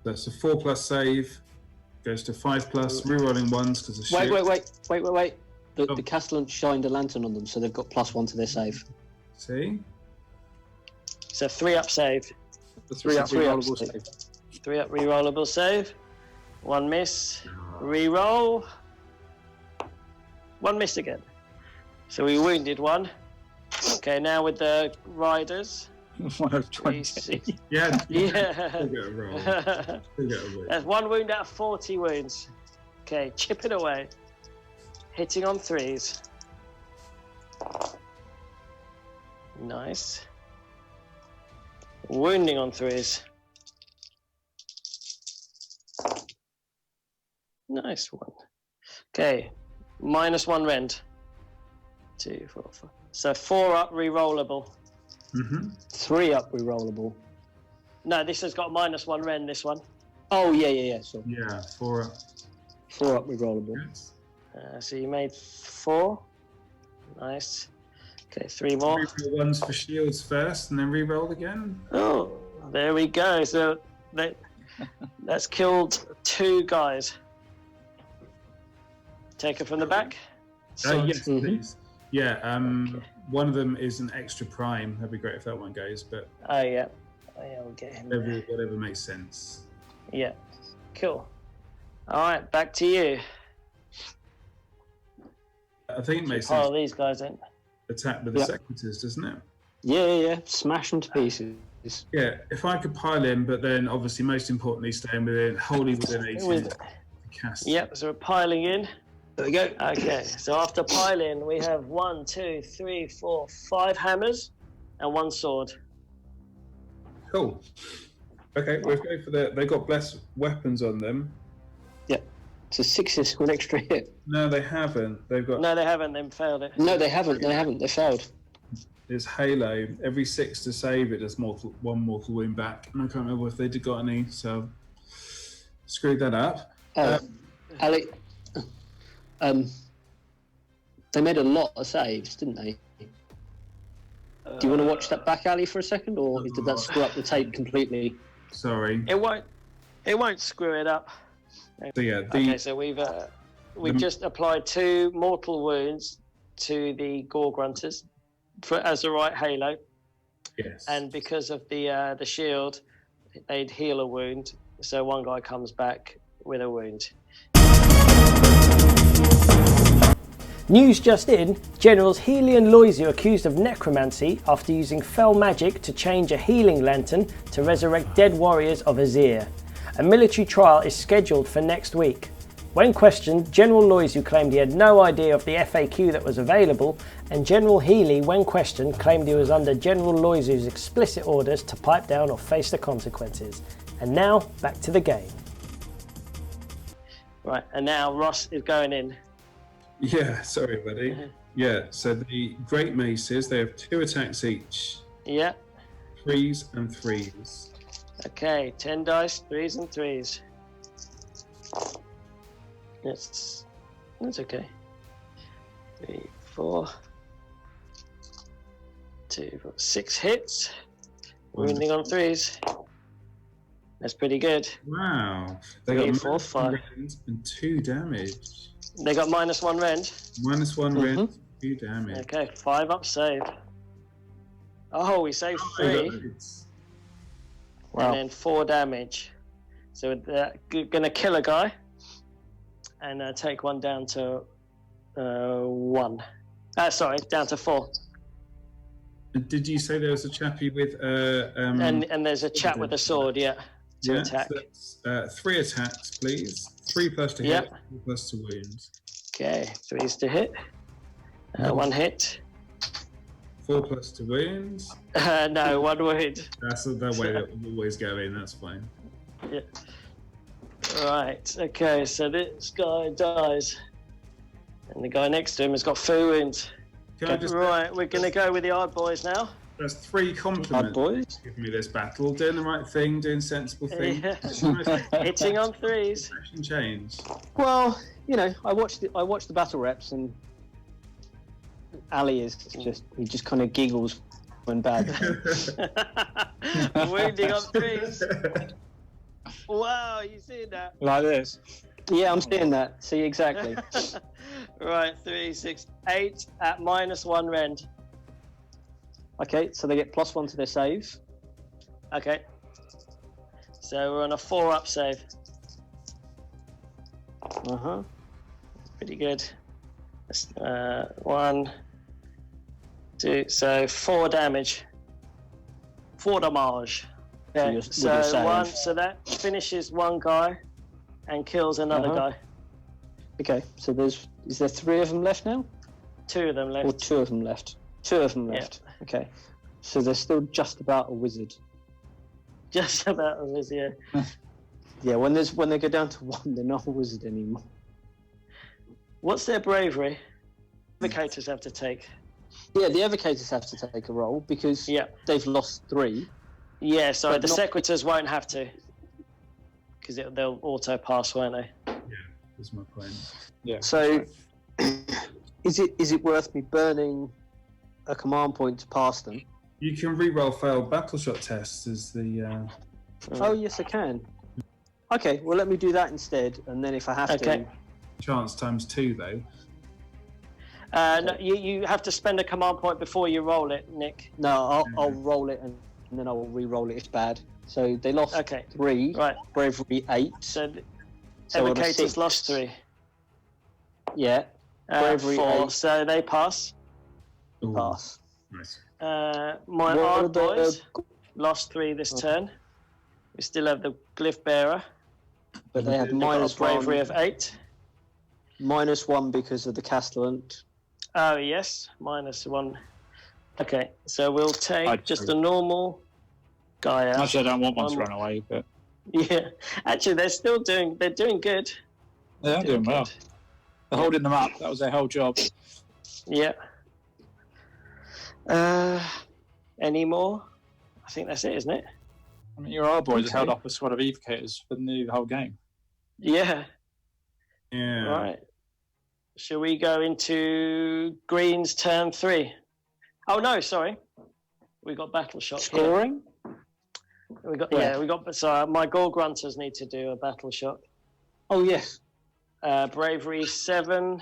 That's a 4+ save. Goes to 5+. Rerolling 1s because of shield. Wait. The Oh. Castellan shined a lantern on them, so they've got +1 to their save. See? So 3 up save. The 3 up Three up rerollable save. save. 3 up rerollable save. 1 miss. Reroll. 1 miss again. So we wounded 1. Okay, now with the riders. 1 of 3, 20. 6. Yeah. Yeah. Still get a roll. Still get a win. That's 1 wound out of 40 wounds. Okay, chipping away. Hitting on 3s. Nice. Wounding on 3s. Nice one. Okay, -1 rend. 2, 4, 5. So 4 up rerollable. 3 up rerollable. No, this has got -1 rend, this one. Oh, yeah. So Yeah, 4 up. 4 up rerollable. So you made 4. Nice. Okay, 3 more. Reroll 1s for shields first and then reroll again. Oh, there we go. So that's killed 2 guys. Take it from the back. Yes, Mhm. please. Yeah, Okay. one of them is an extra prime. That'd be great if that one goes, but Oh yeah. We'll get him there. whatever makes sense. Yeah. Cool. All right, back to you. I think it makes Pile sense. these guys in. Attack with the Yep. secretors, doesn't it? Yeah. Smash them to pieces. Yeah, if I could pile in, but then obviously most importantly staying wholly within 18 With- to cast. Yep. So we're piling in. There we go. Okay. So after piling, we have 1, 2, 3, 4, 5 hammers and 1 sword. Cool. Okay, we'll go for they've got blessed weapons on them. So 6s with extra hit. No, they haven't. They've got No, they haven't. They failed it. No, they haven't. They failed. There's Halo. Every 6 to save it, does one mortal wound back. And I can't remember if they did got any, so screwed that up. Ali, they made a lot of saves, didn't they? Do you want to watch that back, Ali, for a second, or did that screw up the tape completely? Sorry. It won't screw it up. So yeah, Okay, so we've just applied 2 mortal wounds to the gore grunters as a right halo, yes. and because of the shield, they'd heal a wound. So 1 guy comes back with a wound. News just in, Generals Healy and Loizu accused of necromancy after using fell magic to change a healing lantern to resurrect dead warriors of Azir. A military trial is scheduled for next week. When questioned, General Loizu claimed he had no idea of the FAQ that was available, and General Healy, when questioned, claimed he was under General Loizu's explicit orders to pipe down or face the consequences. And now, back to the game. Right, and now Ross is going in. Yeah, sorry, buddy. Yeah, so the Great Maces, they have 2 attacks each. Yeah. 3s and 3s. Okay, 10 dice, 3s and 3s. That's okay. 3, 4, 2, 4, 6 hits. Wounding on 3s. That's pretty good. Wow. They 3, got 4, -1 5. rend and 2 damage. They got -1 rend. -1 rend, 2 damage. Okay, 5 up save. Oh, we saved They 3. got hits. Wow. And then 4 damage. So they're gonna kill a guy and take 1 down to 1. Sorry, down to 4. And did you say there was a chappie with And there's a chap with a sword, yeah, to yeah, attack. So that's, 3 attacks, please. 3+ to Yep. hit, 2+ to wound. Okay, 3s to hit. 1 hit. 4+ to wound. No, 1 wound. That's the way that will always go in. That's fine. Yeah. Right. Okay. So this guy dies, and the guy next to him has got 4 wounds. Can I just Right. We're gonna go with the odd boys now. That's 3 Bad compliments. boys. Give me this battle, doing the right thing, doing sensible things. Yeah. Hitting on 3s. Action change. Well, you know, I watched the battle reps, and Ali he just kind of giggles when bad. Wounding on 3s. Wow, you seen that? Like this. Yeah, I'm seeing that. See, exactly. Right, 3, 6, 8 at -1 rend. Okay, so they get +1 to their save. Okay. So we're on a 4-up save. Pretty good. 1, 2, so 4 damage. 4 damage. Okay, With your save. So that finishes one guy and kills another guy. Okay, so is there 3 of them left now? 2 of them left. Or 2 of them left? 2 of them left. Okay, so they're still just about a wizard. Just about as yeah. Yeah, when they go down to 1, they're not a wizard anymore. What's their bravery? Advocators have to take. Yeah, the evocators have to take a roll because they've lost 3. Yeah, sorry, But the not- secretaries won't have to. Because they'll auto-pass, won't they? That's my point. Yeah. So, is it worth me burning a command point to pass them? You can re-roll failed battle shot tests as the. Oh yes, I can. Okay, well let me do that instead, and then if I have to, Chance times 2, though. No, you have to spend a command point before you roll it, Nick. no, I'll roll it and then I'll re-roll it if bad. So they lost 3, Right. bravery 8. So the So on a evocators 6. lost 3. Yeah, bravery 4, 8. so they pass. Ooh, Pass. Nice. My What are Ard boys lost 3 this turn. We still have the glyph bearer. But they have They've got a minus bravery 1. of 8. -1 because of the castellant. Oh yes, -1. Okay, so we'll take just a normal guy out. Actually, I don't want one to One- run away, but Yeah, actually, they're doing good. they're doing well. good. They're holding them up. That was their whole job. Yeah. Any more? I think that's it, isn't it? I mean, your boys have Okay. held up a squad of evocators for the whole game. Yeah. Yeah. Right. Shall we go into Green's turn 3? Oh no, sorry. We got battle shot. here. Scoring? We got. So my Gore Grunters need to do a battle shot. Oh yes. Bravery 7.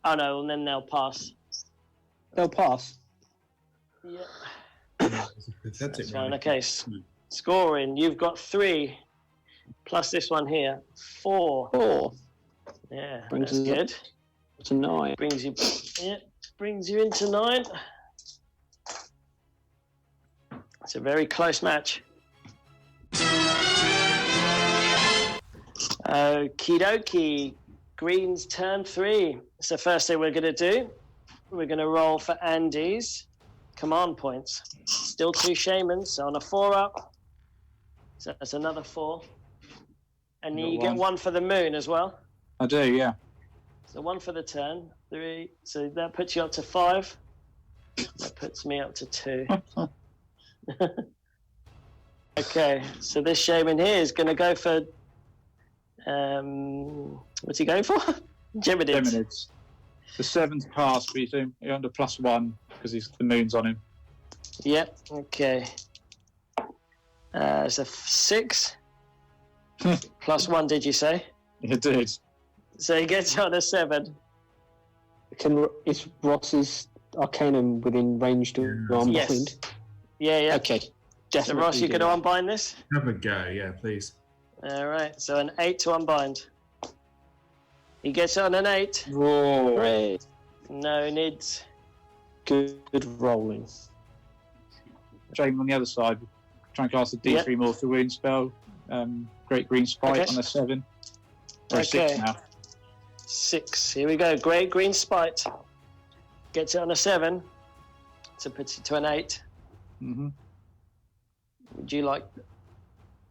Oh no, and then they'll pass. They'll pass. Yeah. It's a pathetic That's fine. one. Okay. Scoring. You've got 3 plus this one here. 4. 4 Yeah, Brings that's us up good. to 9. Brings you into 9. It's a very close match. Okie dokie. Green's turn 3. So first thing we're going to do, we're going to roll for Andy's command points. Still 2 shamans, so on a 4-up. So that's another 4. And Got you get 1 for the moon as well. I do, yeah. So 1 for the turn, 3. So that puts you up to 5. That puts me up to 2. Okay, so this shaman here is going to go for. What's he going for? Geminids. Geminids. The 7's pass, but you're under +1 because the moon's on him. Yep. Okay. It's a 6 +1. Did you say? It did. So he gets on a 7. Is Ross's Arcanum within range to unbind? Yes. Yeah. Okay. So Definitely Ross, you do going to that. unbind this? Have a go, yeah, please. All right. So an 8 to unbind. He gets on an 8. Whoa. Great. No nids. Good rolling. James on the other side, try and cast a D3 mortal wound spell. Great green spike Okay. on a 7. Or a 6 Okay. now. 6. Here we go. Great green spite. Gets it on a 7. So puts it to an 8. Mm-hmm. Would you like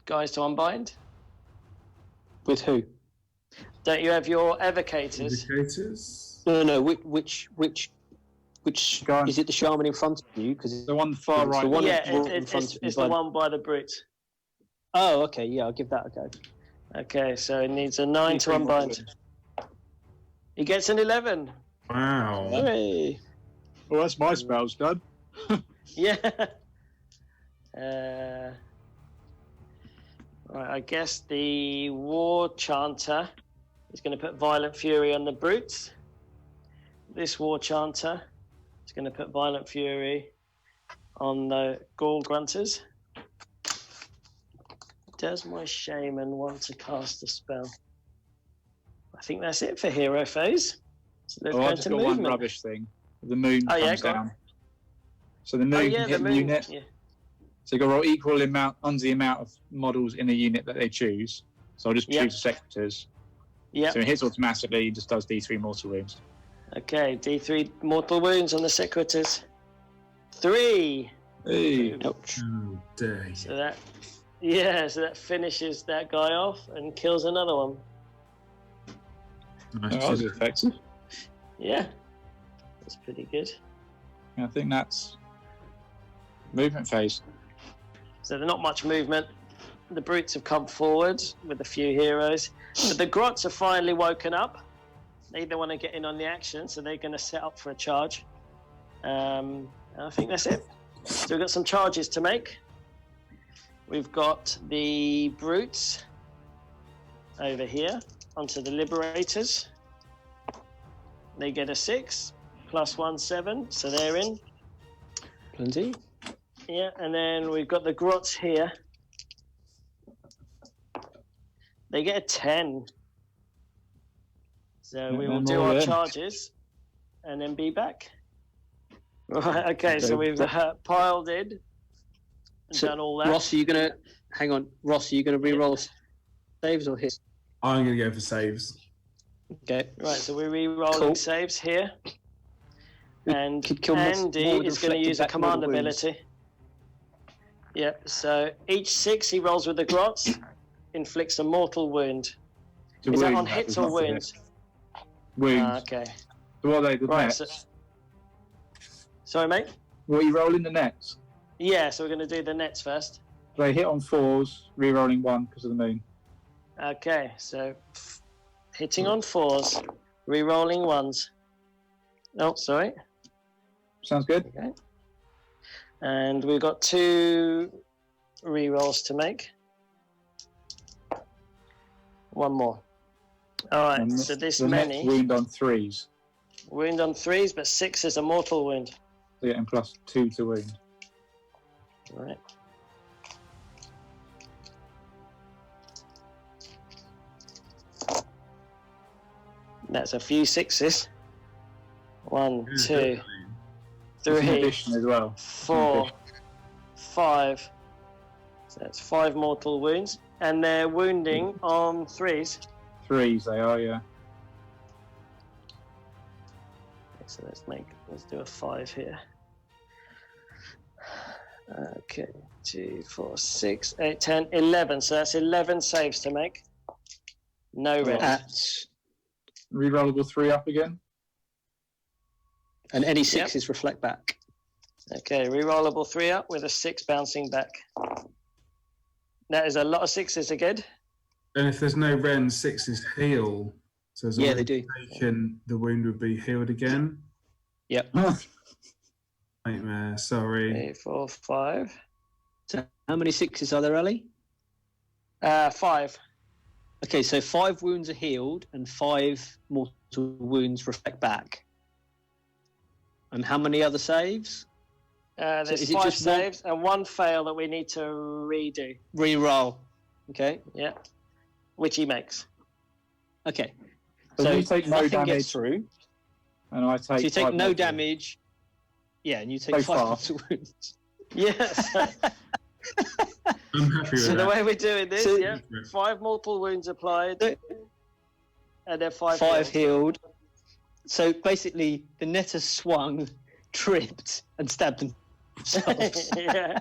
guys to unbind? With who? Don't you have your evocators? Indicators? No. Which Which Go on. is it? The shaman in front of you? Because The one far it's right. the one Yeah, in front of you. it's the one by the brutes. Oh, okay. Yeah, I'll give that a go. Okay, so it needs a 9 to D3 unbind. He gets an 11. Wow. Hooray! Well, that's my spells done. Yeah. Right, I guess the War Chanter is going to put Violent Fury on the brutes. This War Chanter is going to put Violent Fury on the Ghoul Grunters. Does my Shaman want to cast a spell? I think that's it for hero phase. So let's go I've into just got one movement. rubbish thing. The moon Oh, yeah, comes go on. down. So the moon can hit the unit. Yeah. So you've got to roll equal amount under the amount of models in the unit that they choose. So I'll just Yep. choose the secretors. Yeah. So it hits automatically, it just does D3 mortal wounds. Okay, D3 mortal wounds on the secretors. 3. Hey. Ouch. Oh, dear. So that finishes that guy off and kills another one. Nice. That was effective. Yeah, that's pretty good. I think that's movement phase. So there's not much movement. The brutes have come forward with a few heroes, but the grots have finally woken up. They want to get in on the action, so they're going to set up for a charge. I think that's it. So we've got some charges to make. We've got the brutes over here onto the liberators. They get a 6 plus 1, 7, so they're in. Plenty. Yeah, and then we've got the grots here. They get a 10. So we will do our charges and then be back. Right, okay, so we've piled in and done all that. Ross, are you going to... Hang on. Ross, are you going to re-roll saves or hits? I'm going to go for saves. Okay. Right, so we're re-rolling Cool. saves here. And Could kill more Andy with is going to reflected use a back command mortal wounds. ability. Yep, so each 6 he rolls with the grots, inflicts a mortal wound. To Is that wound, on hits is or not to hit. wounds? Wounds. Okay. So what are they, the Right, nets? Sorry, mate? What are you rolling the nets? Yeah, so we're going to do the nets first. They hit on 4s, re-rolling 1 because of the moon. Okay, so hitting on 4s, re-rolling 1s. Oh, sorry. Sounds good? Okay. And we've got 2 re-rolls to make. One more. All right, And so this the many. nets wound on 3s. Wound on 3s, but 6 is a mortal wound. So getting plus 2 to wound. All right. That's a few 6s. 1, 2, That's in 3, addition as well. 4, 5. So that's 5 mortal wounds. And they're wounding on 3s. 3s they are, yeah. So let's do a 5 here. Okay, 2, 4, 6, 8, 10, 11. So that's 11 saves to make. No rest. At, Rerollable 3 up again. and any 6s reflect back. Okay, rerollable 3 up with a 6 bouncing back. That is a lot of 6s again. And if there's no Ren, 6s heal. So as Yeah, long they as do. taken, the wound would be healed again. Yep. Nightmare, sorry. 3, 4, 5. So how many 6s are there, Ellie? 5. Okay, so 5 wounds are healed and 5 mortal wounds reflect back. And how many other saves? There's is it 5 just one- saves and 1 fail that we need to redo. Re-roll. Okay. Yeah, which he makes. Okay. So you take no nothing damage. gets through. And I take. So you take 5 no mortal. damage. Yeah, and you take So 5 far. mortal wounds. Yes. I'm happy with So the that. way we're doing this, So- yeah, 5 mortal wounds applied, and then 5 5 healed. healed. So basically, the net has swung, tripped, and stabbed themselves. Yeah.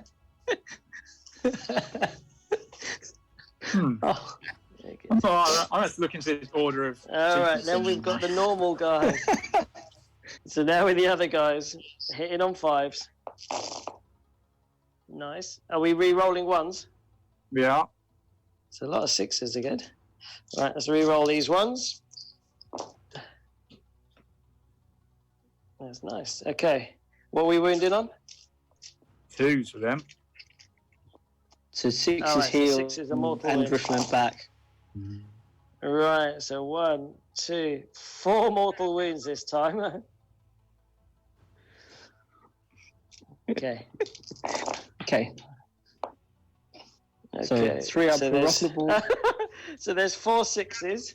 Oh, Okay. Oh, I have to look into this order of. All right, then we've got the normal guy. So now with the other guys, hitting on 5s. Nice. Are we re-rolling 1s? Yeah. It's a lot of 6s again. Right, let's re-roll these 1s. That's nice. Okay. What are we wounded on? 2s for them. So 6 All is right, so healed 6 is a mortal and wound. Driftland back. Right, so 1, 2, 4 mortal wounds this time. Okay. Okay. Okay. So 3 up for there's, Rufflable. so there's 4 6s,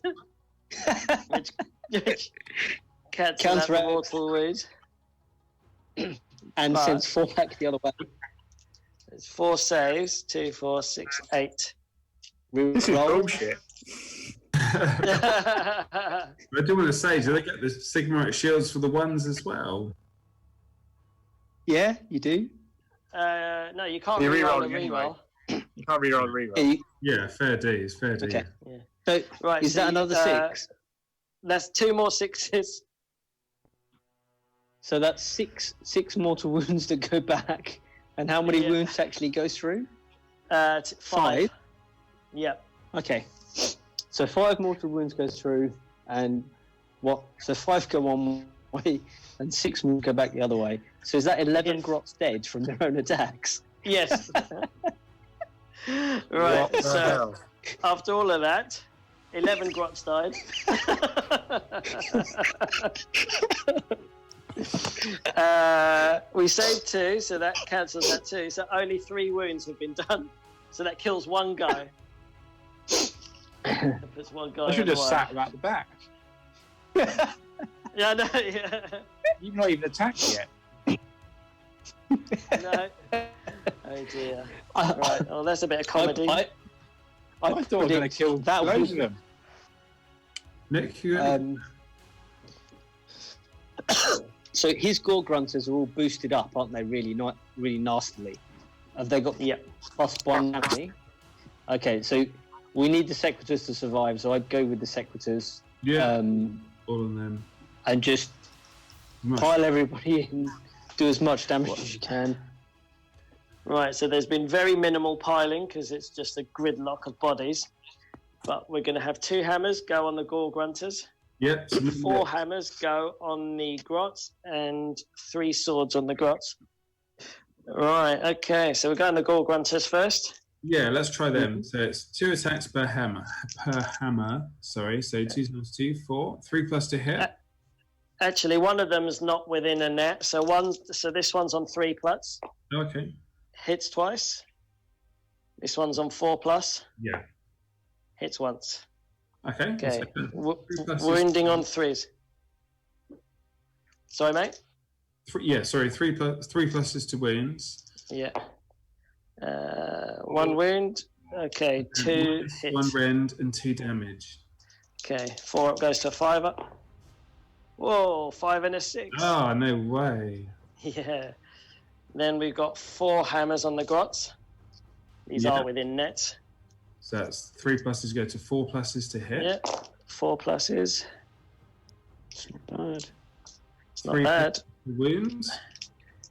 which cancel out the Counteract. mortal wounds. And But- sends 4 back the other way. There's 4 saves, 2, 4, 6, 8. This is bullshit. I do want to say, do they get the Sigmar shields for the 1s as well? Yeah, you do. No, you can't You're re-roll a re-rolling re-roll. You can't reroll the reroll. Yeah, you- Yeah, fair dues, fair dues. Okay. Yeah. So Right, is so that you- another 6? That's 2 more 6s. So that's six mortal wounds that go back. And how many Yeah. wounds actually go through? 5. 5? Yep. Okay. So 5 mortal wounds goes through, and what? So 5 go one way, and 6 will go back the other way. So is that 11 Yes. grots dead from their own attacks? Yes. Right, What the so hell? after all of that, 11 grots died. We saved 2, so that cancels that 2. So only 3 wounds have been done. So that kills 1 guy. That puts 1 guy I should on have the sat about the back. Yeah, I know. Yeah. You've not even attacked yet. No. Oh dear. Right. Well, that's a bit of comedy. I I thought I was going to kill that loads would- of them. Nick, you So his gore grunters are all boosted up, aren't they? Really not, really nastily. Have they got Yep. +1 happy? Okay, so we need the Sequitors to survive. So I'd go with the Sequitors, yeah, all of them. and just pile everybody in, do as much damage as you can. Right. So there's been very minimal piling because it's just a gridlock of bodies. But we're going to have 2 hammers go on the gore grunters, Yep. 4 hammers go on the grots, and 3 swords on the grots. Right. Okay. So we're going to gore grunters first. Yeah, let's try them. So it's 2 attacks per hammer. Sorry, so 2 times 2, 4. 3 plus to hit. Actually, one of them is not within a net. So this one's on 3 plus, Okay. hits twice. This one's on 4 plus, Yeah. hits once. Okay. Okay. So 3 pluses. Wounding on 3s. Sorry, mate. 3 pluses to wounds. Yeah. 1 wound. Okay, 2 hits. 1 rend and 2 damage. Okay, 4 up goes to a 5 up. Whoa, 5 and a 6. Oh, no way. Yeah. Then we've got 4 hammers on the grots. These Yeah. are within net. So that's 3 pluses go to 4 pluses to hit. Yeah. 4 pluses. It's not bad. It's not 3 bad. wounds.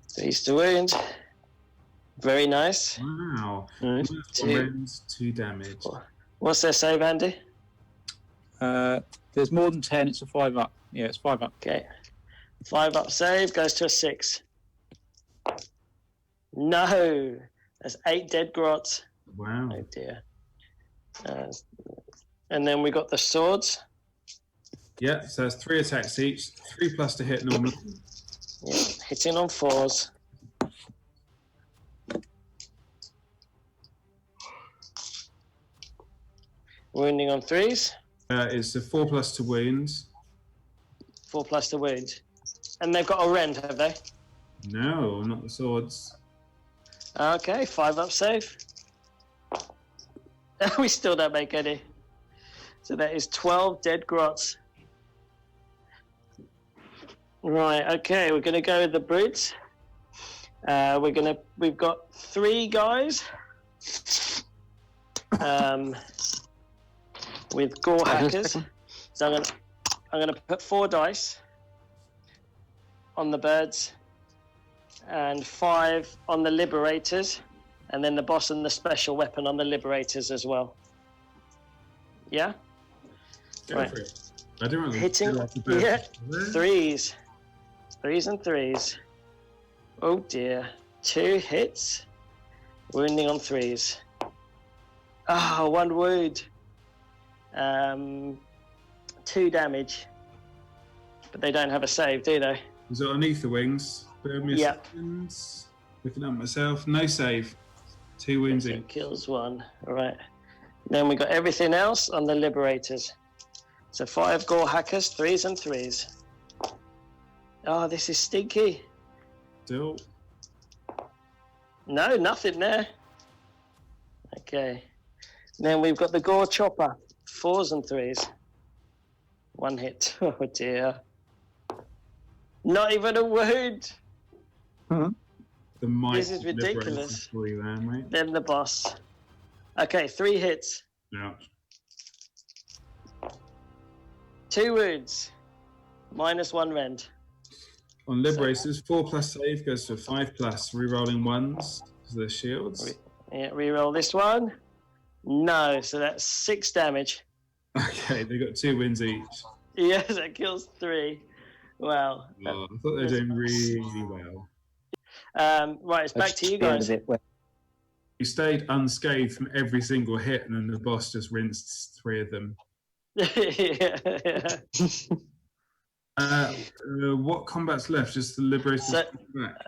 3s to wound. Very nice. Wow. Nice. 4 2. rends, 2 damage. What's their save, Andy? There's more than 10, it's a 5 up. Yeah, it's 5 up. Okay. 5 up save goes to a 6. No. That's 8 dead grots. Wow. Oh dear. And then we got the swords. Yeah, so that's 3 attacks each. 3 plus to hit normally. Yeah, hitting on 4s. Wounding on 3s. It's a 4 plus to wounds. 4 plus to wound. And they've got a rend, have they? No, not the swords. Okay, 5 up save. We still don't make any. So that is 12 dead grots. Right, okay, we're gonna go with the brutes. We've got 3 guys. With gore hackers. So I'm gonna put 4 dice. on the birds, and 5 on the liberators, and then the boss and the special weapon on the liberators as well. Yeah? Go Right. for it. I don't want to Hitting, do off the bird. yeah, 3s. 3s and 3s. Oh dear. 2 hits. Wounding on 3s. Ah, 1 wound. 2 damage. But they don't have a save, do they? Is it underneath the wings? Yeah. Seconds. Looking at myself. No save. 2 wounds So in. it kills 1. All right. Then we got everything else on the liberators. So 5 gore hackers, 3s and 3s. Oh, this is stinky. Still. No, nothing there. Okay. Then we've got the gore chopper, 4s and 3s. 1 hit. Oh dear. Not even a wound. The might This is ridiculous. For you there, mate. Then the boss. Okay, 3 hits. Yeah. 2 wounds. -1 rend. On liberators, 4+ save goes to 5+. Rerolling 1s because they're shields. Yeah, reroll this one. No, so that's 6 damage. Okay, they got 2 wins each. Yes, that kills 3. Wow. Oh, I thought they were doing really well. Right, it's back to you guys. You stayed unscathed from every single hit, and then the boss just rinsed 3 of them. Yeah. What combat's left? Just the liberators. So,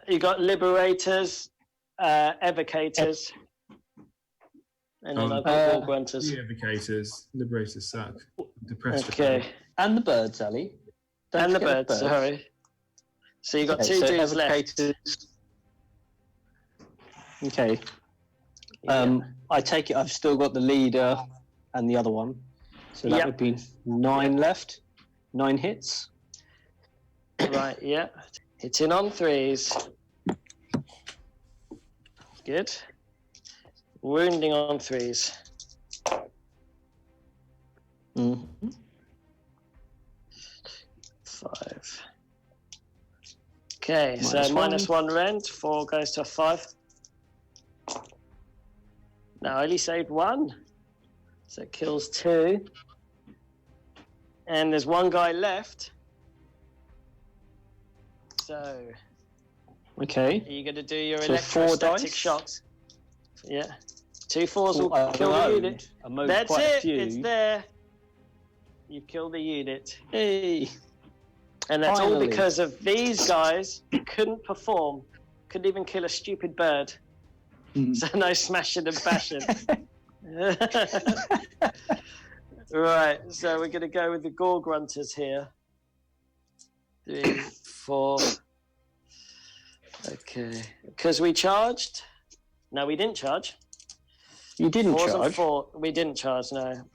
you got liberators, evocators, and then I've got war grunters. The evocators. Liberators suck. Depressed. Okay. And the birds, Ali. Don't And the forget birds, sorry. So you got Okay, 2 so dudes left. evocators. Okay. Yeah. I take it I've still got the leader and the other one. So that Yep. would be 9 left. 9 hits. Right, yeah. Hitting on 3s. Good. Wounding on 3s. Mm-hmm. 5. Okay, so -1. -1 rend. 4 goes to a 5. No, I only saved 1. So it kills 2. And there's 1 guy left. So, Okay. are you going to do your So 4 electrostatic dice? shocks? Yeah. 2 4s will I kill the mowed- unit. I mowed That's quite a it. few. It's there. You've killed the unit. Hey. And that's all Finally. because of these guys who couldn't perform. Couldn't even kill a stupid bird. Mm. So no smashing and bashing. Right, so we're going to go with the gore grunters here. 3, 4. Okay. Because we charged? No, we didn't charge. You didn't 4s charge. and 4. We didn't charge, no.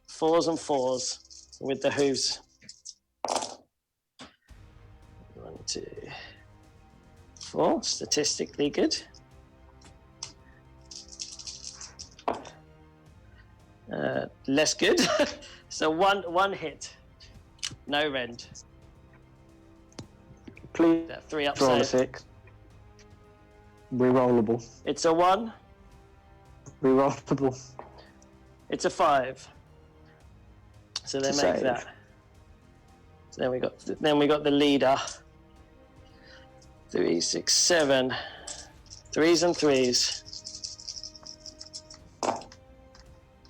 4s and 4s with the hooves. 1, 2, 4. Statistically good. Less good. So one hit. No rend. Please That 3 up roll a save. 6. Rerollable. It's a 1. Rerollable. It's a 5. So they To make save. that. So then we got the leader. 3, 6, 7. 3s and 3s.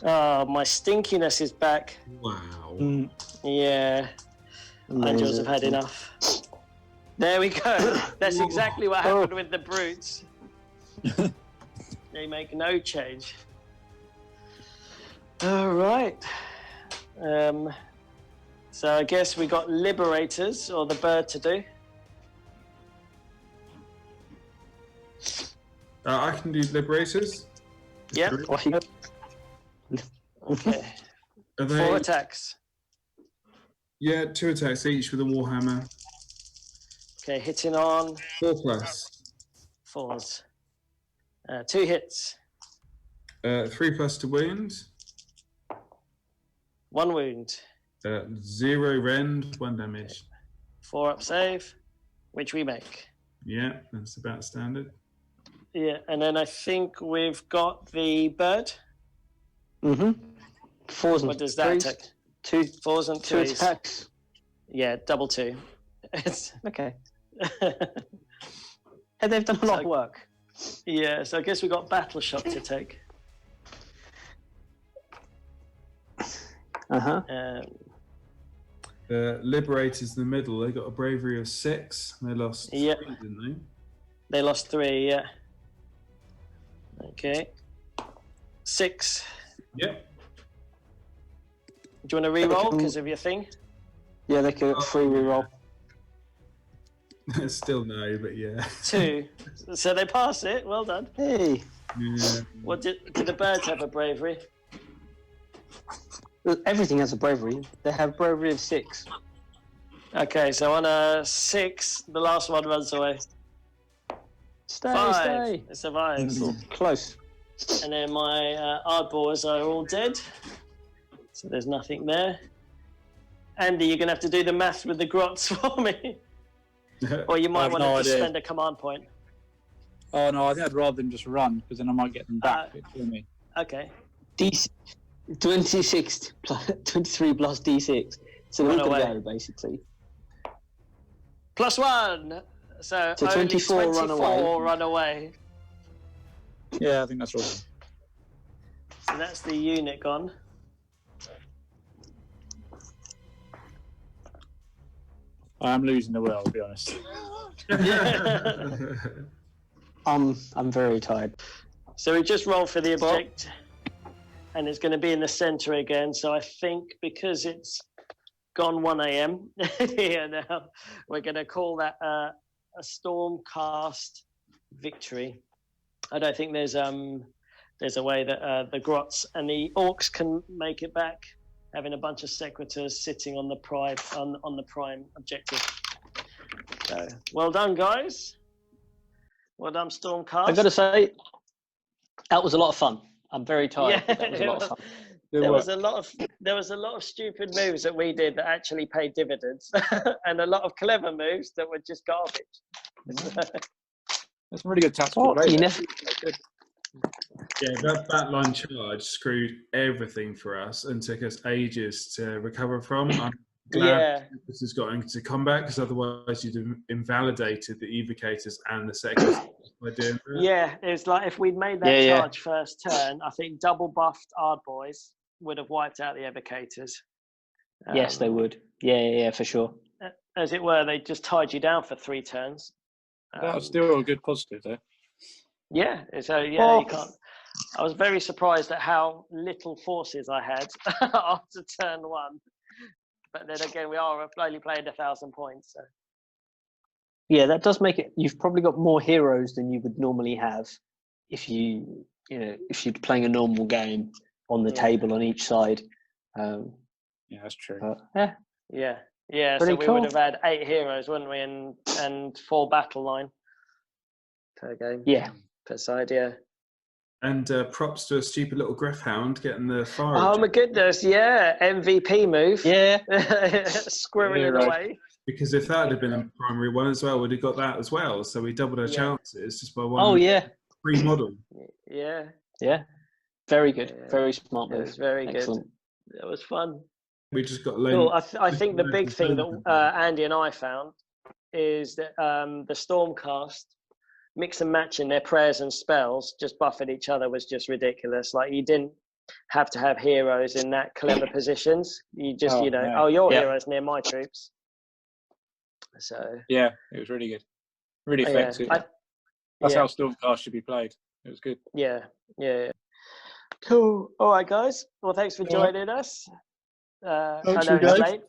Oh, my stinkiness is back. Wow. Yeah, Angels have had enough. There we go. That's exactly what happened with the brutes. They make no change. All right. So I guess we got liberators or the bird to do. I can do liberators. Yep. Okay. Are 4 they? attacks. Yeah, 2 attacks each with a warhammer. Okay, hitting on 4+. 4s. 2 hits. 3+ to wound. 1 wound. 0 rend, 1 damage. 4 up save. which we make. Yeah, that's about standard. Yeah, and then I think we've got the bird. Mm-hmm. Fours and What does that threes. take? Two, Fours and two threes. attacks. Yeah, double 2. Okay. And they've done a lot of work. Yeah, so I guess we've got battle shot to take. Uh-huh. The Liberators in the middle, they got a bravery of 6. They lost 3, didn't They lost 3, yeah. Okay. 6. Yep. Do you want to re-roll because of your thing? Yeah, they could free reroll. Still no, but yeah. 2. So they pass it. Well done. Hey. Yeah. What did the birds have a bravery? Everything has a bravery. They have bravery of 6. Okay, so on a 6, the last one runs away. Stay, 5. stay. It survives. Close. And then my hardboars are all dead. So there's nothing there. Andy, you're going to have to do the math with the grots for me. Or you might want to spend a command point. Oh no, I think I'd rather them just run because then I might get them back. For me. Okay. 26 plus 23 plus D6. So Run we could away. go basically. +1. So only 24 run away. run away. Yeah, I think that's right. So that's the unit gone. I am losing the will, I'll be honest. I'm very tired. So we just roll for the object, and it's going to be in the center again. So I think because it's gone 1 a.m. here now, we're going to call that a Stormcast victory. I don't think there's a way that the grots and the orcs can make it back, having a bunch of secretors sitting on the prime on the prime objective. So well done, guys. Well done, Stormcast. I've got to say, that was a lot of fun. I'm very tired. Yeah, But that was a lot of fun. There was a lot of stupid moves that we did that actually paid dividends, and a lot of clever moves that were just garbage. That's a really good tactical. You never... Yeah, that backline charge screwed everything for us and took us ages to recover from. I'm glad this has got into combat because otherwise you'd have invalidated the evocators and the second by doing that. Yeah, it's like if we'd made that charge first turn, I think double buffed Ard boys would have wiped out the evocators. Yes, they would. Yeah, for sure. As it were, they just tied you down for 3 turns. That was still a good positive there. Yeah, so you can't. I was very surprised at how little forces I had after turn 1. But then again, we are only playing 1,000 points. So. Yeah, that does make it. You've probably got more heroes than you would normally have if if you're playing a normal game on the table on each side. Yeah, that's true. Yeah. So Pretty we cool. would have had 8 heroes, wouldn't we, and 4 battle line per game. Yeah. Per side, yeah. And props to a stupid little Griffhound getting the fire. Oh my goodness, yeah. MVP move. Yeah. Squirreling away. Because if that had been a primary one as well, we'd have got that as well. So we doubled our chances just by one. Oh, yeah. Free model. Yeah. Yeah. Very good. Yeah. Very smart move. It was very Excellent. good. It was fun. We just got Cool. I think the big thing that Andy and I found is that the Stormcast mix and matching their prayers and spells, just buffing each other, was just ridiculous. Like, you didn't have to have heroes in that clever positions. You just, your hero's near my troops. So yeah, it was really good, really effective. That's how Stormcast should be played. It was good. Yeah. Cool. All right, guys. Well, thanks for joining us. I know it's late.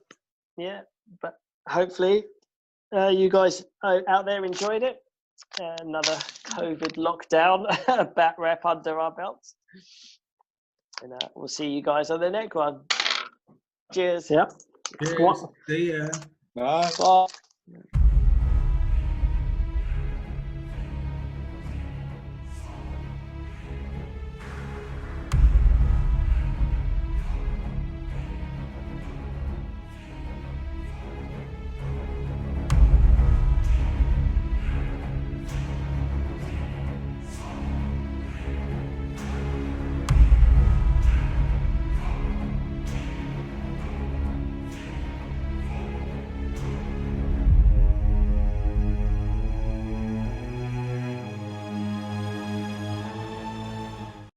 Yeah, but hopefully you guys out there enjoyed it. Another COVID lockdown batrep under our belts. And we'll see you guys on the next one. Cheers. Yep. Cheers. See ya. Bye. Bye.